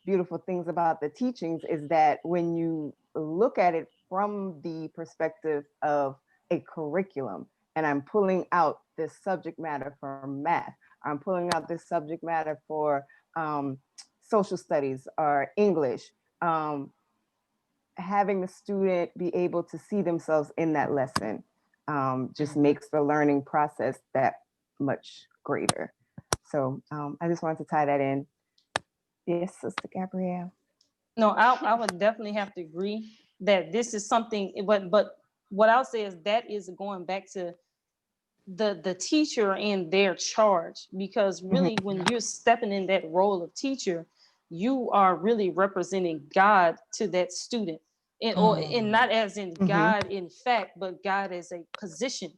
beautiful things about the teachings, is that when you look at it from the perspective of a curriculum, and I'm pulling out this subject matter for math, I'm pulling out this subject matter for social studies or English, having the student be able to see themselves in that lesson just makes the learning process that much greater. So I just wanted to tie that in. Yes, Sister Gabrielle. No, I would definitely have to agree that this is something, but what I'll say is that is going back to the teacher and their charge, because really when you're stepping in that role of teacher, you are really representing God to that student, and not as in God in fact, but God as a position,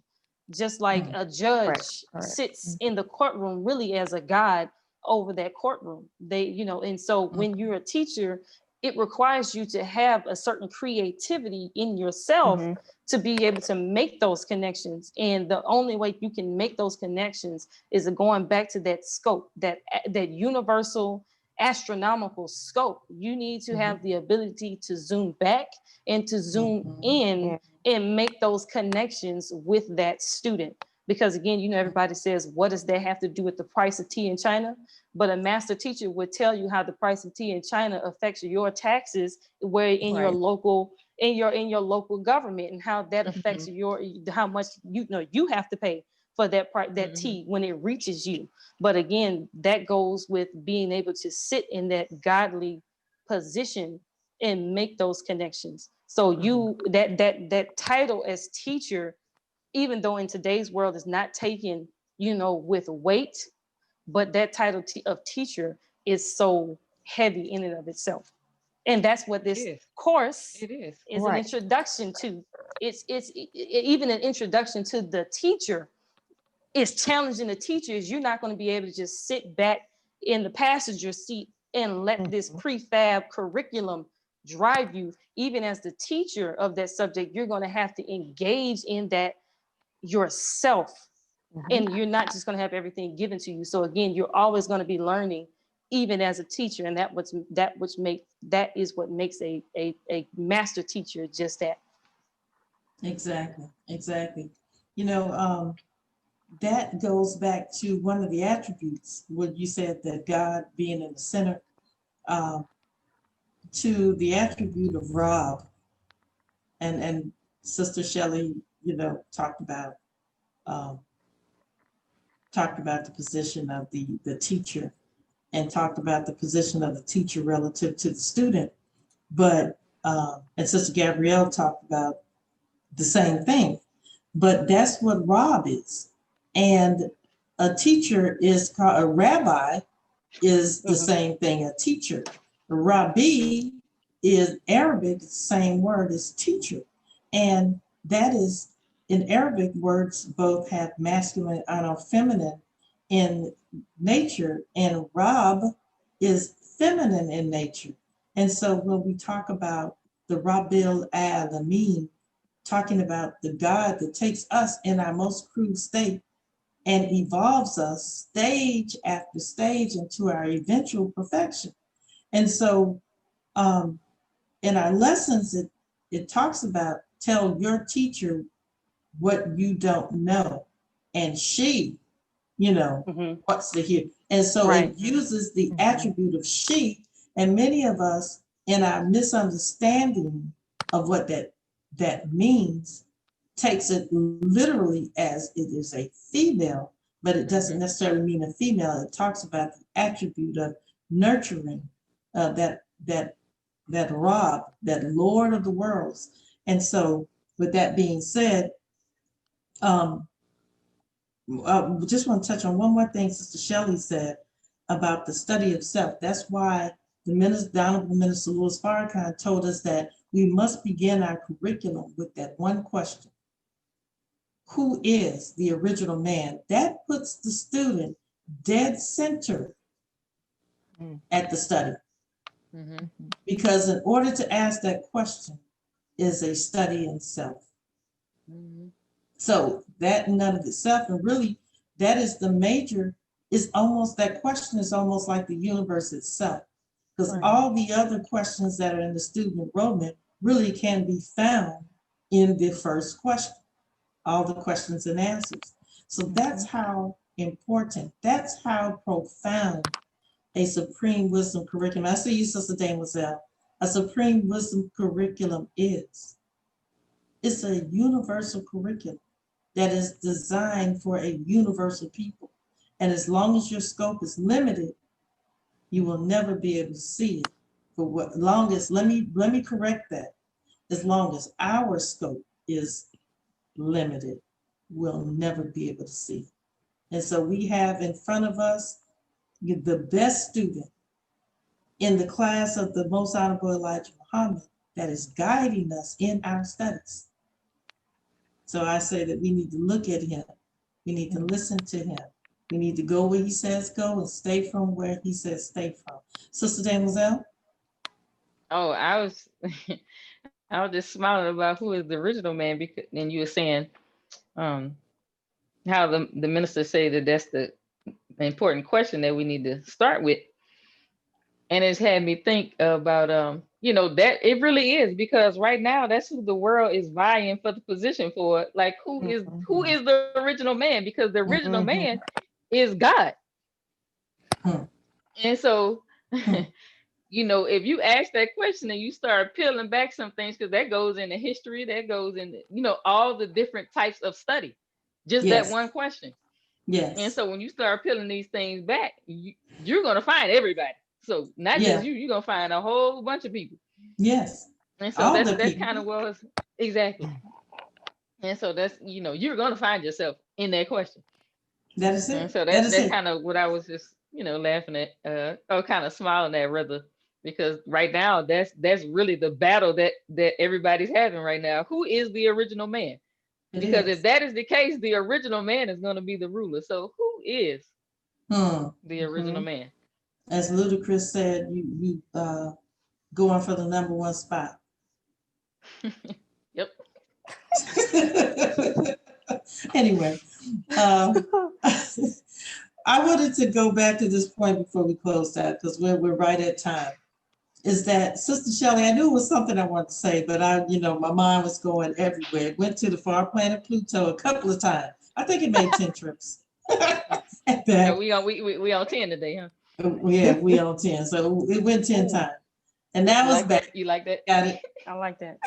just like a judge sits in the courtroom really as a God over that courtroom. And so when you're a teacher, it requires you to have a certain creativity in yourself to be able to make those connections. And the only way you can make those connections is going back to that scope, that universal astronomical scope. You need to have the ability to zoom back and to zoom in and make those connections with that student. Because again, everybody says, what does that have to do with the price of tea in China? But a master teacher would tell you how the price of tea in China affects your taxes, where in your local government, and how that affects how much you have to pay for that tea when it reaches you. But again, that goes with being able to sit in that godly position and make those connections. So that title as teacher, even though in today's world is not taken, with weight, but that title of teacher is so heavy in and of itself. And that's what this course is an introduction to. It's even an introduction to the teacher. It's challenging the teachers. You're not going to be able to just sit back in the passenger seat and let this prefab curriculum drive you. Even as the teacher of that subject, you're going to have to engage in that yourself. And you're not just going to have everything given to you. So again, you're always going to be learning, even as a teacher. And that is what makes a master teacher just that. Exactly. That goes back to one of the attributes when you said that God being in the center, to the attribute of Rob, and Sister Shelley, talked about the position of the teacher, and talked about the position of the teacher relative to the student. But and Sister Gabrielle talked about the same thing. But that's what Rob is. And a teacher is called, a rabbi is the same thing, a teacher. A rabbi is Arabic, the same word as teacher. And that is, in Arabic, words both have masculine and feminine in nature, and Rab is feminine in nature. And so when we talk about the Rabbil Alamin, talking about the God that takes us in our most crude state and evolves us stage after stage into our eventual perfection. And so in our lessons, it talks about tell your teacher what you don't know, and she, what's the here. And so it uses the attribute of she, and many of us in our misunderstanding of what that means takes it literally as it is a female, but it doesn't necessarily mean a female. It talks about the attribute of nurturing, that Rob, that Lord of the worlds. And so with that being said, just want to touch on one more thing Sister Shelley said about the study of self. That's why the Honorable Minister Louis Farrakhan told us that we must begin our curriculum with that one question: who is the original man? That puts the student dead center at the study. Mhm. Because in order to ask that question is a study in self. Mhm. So that in and of itself, and really that is the major, is almost, that question is almost like the universe itself. Because Right. all the other questions that are in the student enrollment really can be found in the first question, all the questions and answers. So that's how important, that's how profound a supreme wisdom curriculum, I see you, Sister Dame Wazelle, a supreme wisdom curriculum is. It's a universal curriculum that is designed for a universal people. And as long as your scope is limited, you will never be able to see it. For what long as, let me correct that. As long as our scope is limited, we'll never be able to see it. And so we have in front of us the best student in the class of the Most Honorable Elijah Muhammad that is guiding us in our studies. So I say that we need to look at him. We need to listen to him. We need to go where he says go and stay from where he says stay from. Sister Demoiselle? Oh, I was just smiling about who is the original man, because then you were saying um how the minister say that that's the important question that we need to start with. And it's had me think about that it really is, because right now that's who the world is vying for the position for. Like who is the original man? Because the original man is God. Hmm. And so Hmm. if you ask that question and you start peeling back some things, because that goes into history, that goes into all the different types of study, just that Yes. one question. And Yes. so when you start peeling these things back, you're gonna find everybody. So not just Yeah. you're gonna find a whole bunch of people. Yes. And so All that's the that's people. kind of what was exactly. And so that's you're gonna find yourself in that question. That is And it. so That that's is that's it. kind of what I was just laughing at, or kind of smiling at rather, because right now that's really the battle that everybody's having right now. Who is the original man? It Because if is. that is the case, the original man is going to be the ruler. So who is Hmm. the original man? As Ludacris said, you going for the number one spot. Yep. Anyway, I wanted to go back to this point before we close that, because we're right at time. Is that Sister Shelley? I knew it was something I wanted to say, but my mind was going everywhere. It went to the far planet Pluto a couple of times. I think it made 10 trips. At Yeah, that. we on 10 today, huh? Yeah, we on 10. So it went 10 times. And You now it's like back. that? You like that? Got it. I like that.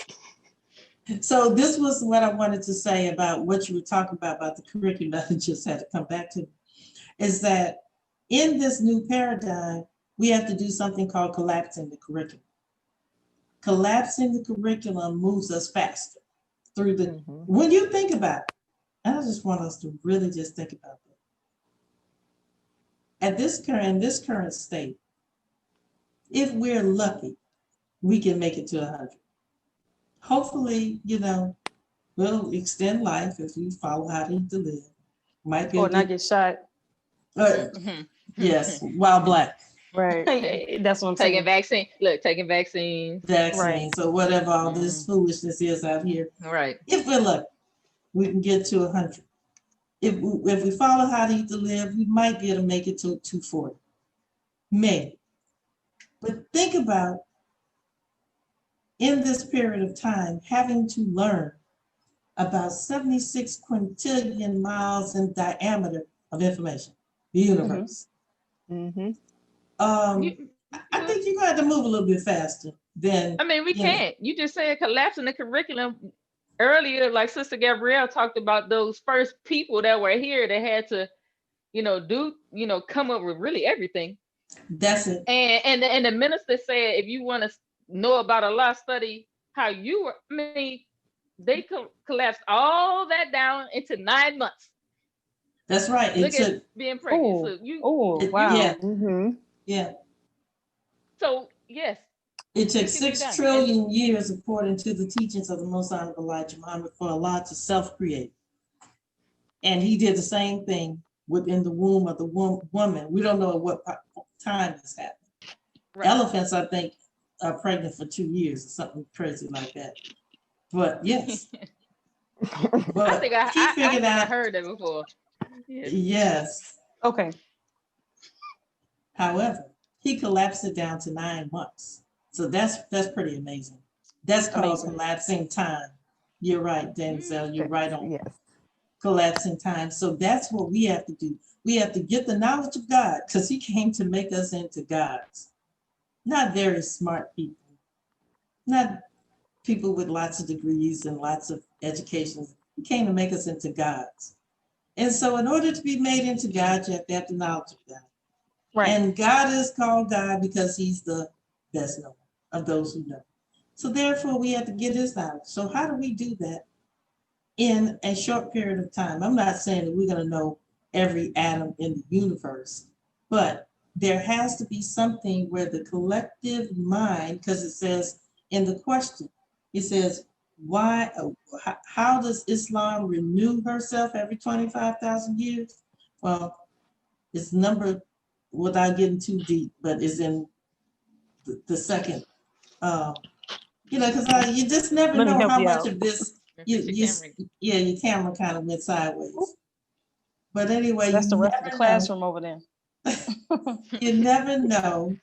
So this was what I wanted to say about what you were talking about the curriculum. I just had to come back to, is that in this new paradigm, we have to do something called collapsing the curriculum. Collapsing the curriculum moves us faster through the, when you think about it, I just want us to really just think about that. In this current state, if we're lucky, we can make it to 100. Hopefully, we'll extend life if we follow how to eat to live. Might be Or a not good, get shot. yes, while black. Right. That's what I'm Taking saying. vaccine. Look, taking vaccines. Vaccines or whatever all this Mhm. foolishness is out here. Right. If we're lucky, we can get to 100. If we follow how to eat to live, we might be able to make it to 240. Maybe. But think about, in this period of time, having to learn about 76 quintillion miles in diameter of information, the universe. Mm-hmm. I think you're going to have to move a little bit faster than, I mean, we can't. You just said collapsing the curriculum earlier. Like Sister Gabrielle talked about those first people that were here that had to, come up with really everything. That's it. And the minister said, if you want to know about Allah, study how you were. I mean, they collapsed all that down into 9 months. That's right. Look at being pregnant. So Yeah. Mm-hmm. Yeah. So yes, It took it can be 6 done. trillion years, according to the teachings of the Most Honorable Elijah Muhammad, for Allah to self-create. And he did the same thing within the womb of the woman. We don't know at what time this happened. Right. Elephants, I think, are pregnant for 2 years or something crazy like that. But yes, I but think I, he I I figured think I out, heard that before. Yes. yes. Okay. However, he collapsed it down to 9 months. So that's pretty amazing. That's called Amazing. collapsing time. You're right, Denzel. You're right on Yes. collapsing time. So that's what we have to do. We have to get the knowledge of God because he came to make us into gods, not very smart people, not people with lots of degrees and lots of educations. He came to make us into gods. And so in order to be made into God, you have to have the knowledge of God. Right. And God is called God because he's the best knower of those who know. So therefore, we have to get his knowledge. So how do we do that in a short period of time? I'm not saying that we're going to know every atom in the universe, but there has to be something where the collective mind, because it says in the question, it says, why, how does Islam renew herself every 25,000 years? Well, it's number, without getting too deep, but it's in the second, because you just never Let me know help how you much out. of this, Fix your camera. yeah, your camera kind of went sideways. But anyway, That's the you rest of the never know, classroom over there. you never know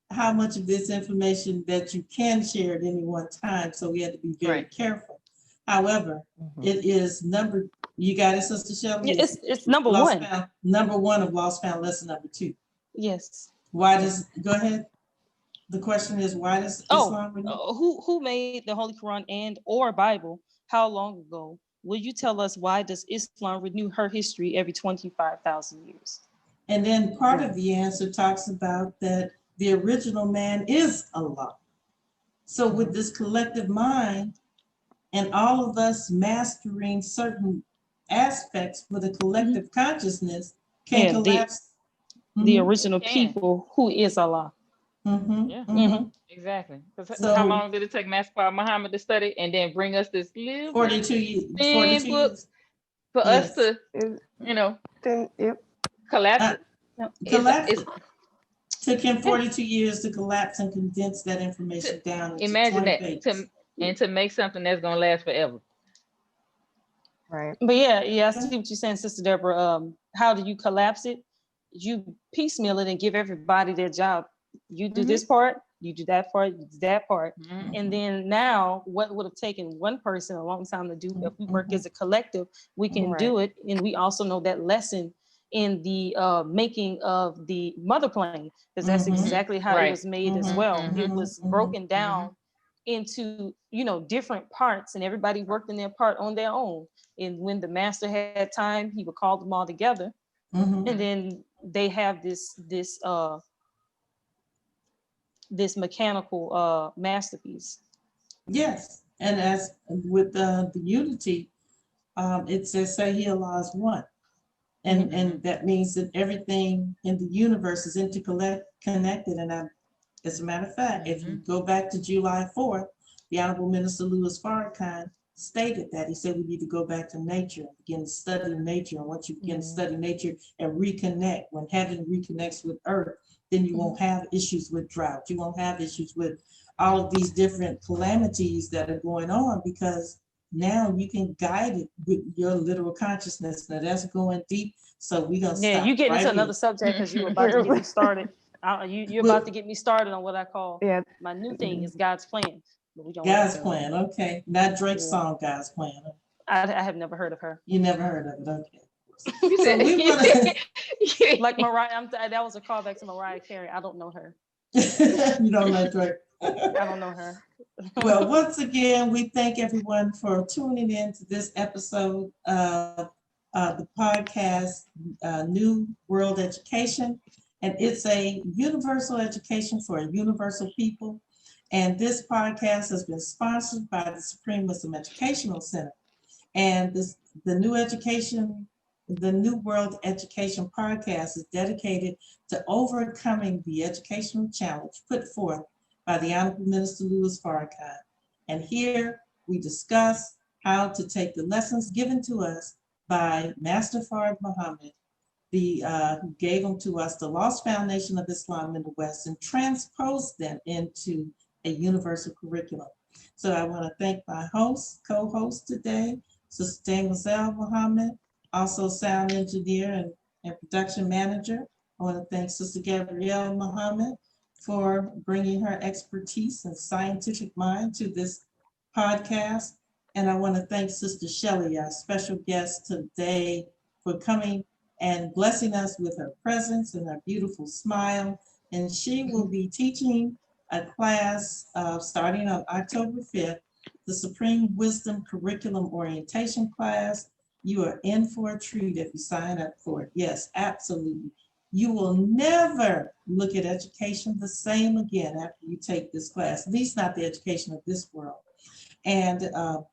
how much of this information that you can share at any one time. So we have to be very Right. careful. However, it is you got it, Sister Shelley? Yeah, it's number Lost one. Found, number one of Lost Found lesson number 2. Yes. Go ahead. The question is, why does Islam renew? Who made the Holy Quran and or Bible? How long ago? Will you tell us why does Islam renew her history every 25,000 years? And then part of the answer talks about that the original man is Allah. So with this collective mind and all of us mastering certain aspects with a collective consciousness can Yeah, collapse. the Mhm, original It can. people who is Allah. mhm, Yeah. mhm. Exactly. 'Cause So how long did it take Master Muhammad to study and then bring us this little 42 years, thin 42 book years. for us Yes. to, It, you know, yep. collapse Uh, it? No, collapse it's it. Took him yeah. 42 years to collapse and condense that To information down into imagine 20 that pages. to make something that's gonna last forever. Right. But yeah, I see what you're saying, Sister Deborah. How do you collapse it? You piecemeal it and give everybody their job. You do this part, you do that part, you do that part. And then now, what would have taken one person a long time to do, if we work as a collective, we can Right. do it. And we also know that lesson in the making of the mother plane, because that's exactly how it Right. was made as well. It Mhm, was mhm. broken down into different parts, and everybody worked in their part on their own. And when the master had time, he would call them all together, Mhm. and then they have this mechanical masterpiece. Yes, and as with the unity, it says, "Say He Allah is one," and that means that everything in the universe is interconnected. And as a matter of fact, if you go back to July 4th, the Honorable Minister Louis Farrakhan stated that. He said we need to go back to nature and begin to study nature. And once you begin to study nature and reconnect, when heaven reconnects with earth, then you won't have issues with drought. You won't have issues with all of these different calamities that are going on, because now you can guide it with your literal consciousness. Now that's going deep. So we're going to Yeah, stop you get right into here. another subject because you were about to get me started. You're about to get me started on what I call Yeah. my new thing is God's plan. But we don't God's plan, okay. Not Drake's song, God's plan. I have never heard of her. You never heard of it, okay. You So said we want to, Like Mariah, that was a callback to Mariah Carey. I don't know her. you don't know Drake. I don't know her. Well, once again, we thank everyone for tuning in to this episode of the podcast, New World Education. And it's a universal education for a universal people. And this podcast has been sponsored by the Supreme Muslim Educational Center. And the New World Education podcast is dedicated to overcoming the educational challenge put forth by the Honorable Minister Louis Farrakhan. And here we discuss how to take the lessons given to us by Master Fard Muhammad, who gave them to us, the Lost Foundation of Islam in the West, and transposed them into a universal curriculum. So I want to thank my co-host today, Sister Danielle Muhammad, also sound engineer and production manager. I want to thank Sister Gabrielle Muhammad for bringing her expertise and scientific mind to this podcast. And I want to thank Sister Shelley, our special guest today, for coming and blessing us with her presence and her beautiful smile. And she will be teaching a class starting on October 5th, the Supreme Wisdom Curriculum Orientation class. You are in for a treat if you sign up for it. Yes, absolutely. You will never look at education the same again after you take this class, at least not the education of this world. And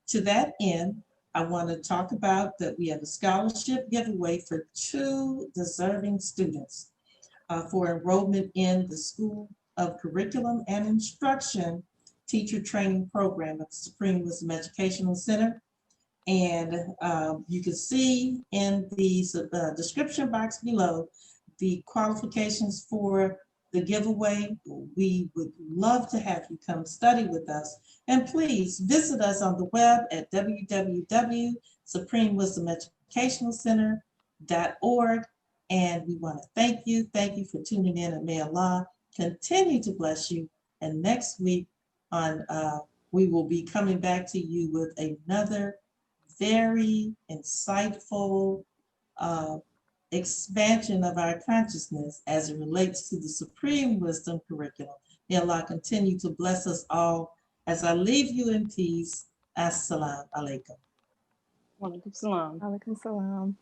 to that end, I want to talk about that we have a scholarship giveaway for 2 deserving students for enrollment in the School of Curriculum and Instruction Teacher Training Program at the Supreme Wisdom Educational Center. And you can see in the description box below the qualifications for the giveaway. We would love to have you come study with us. And please visit us on the web at www.supremewisdomeducationalcenter.org. And we want to thank you. Thank you for tuning in, and may Allah continue to bless you. And next week we will be coming back to you with another very insightful expansion of our consciousness as it relates to the Supreme Wisdom Curriculum. May Allah continue to bless us all. As I leave you in peace, Assalamu alaikum. Walaikum salam. Alaikum salam.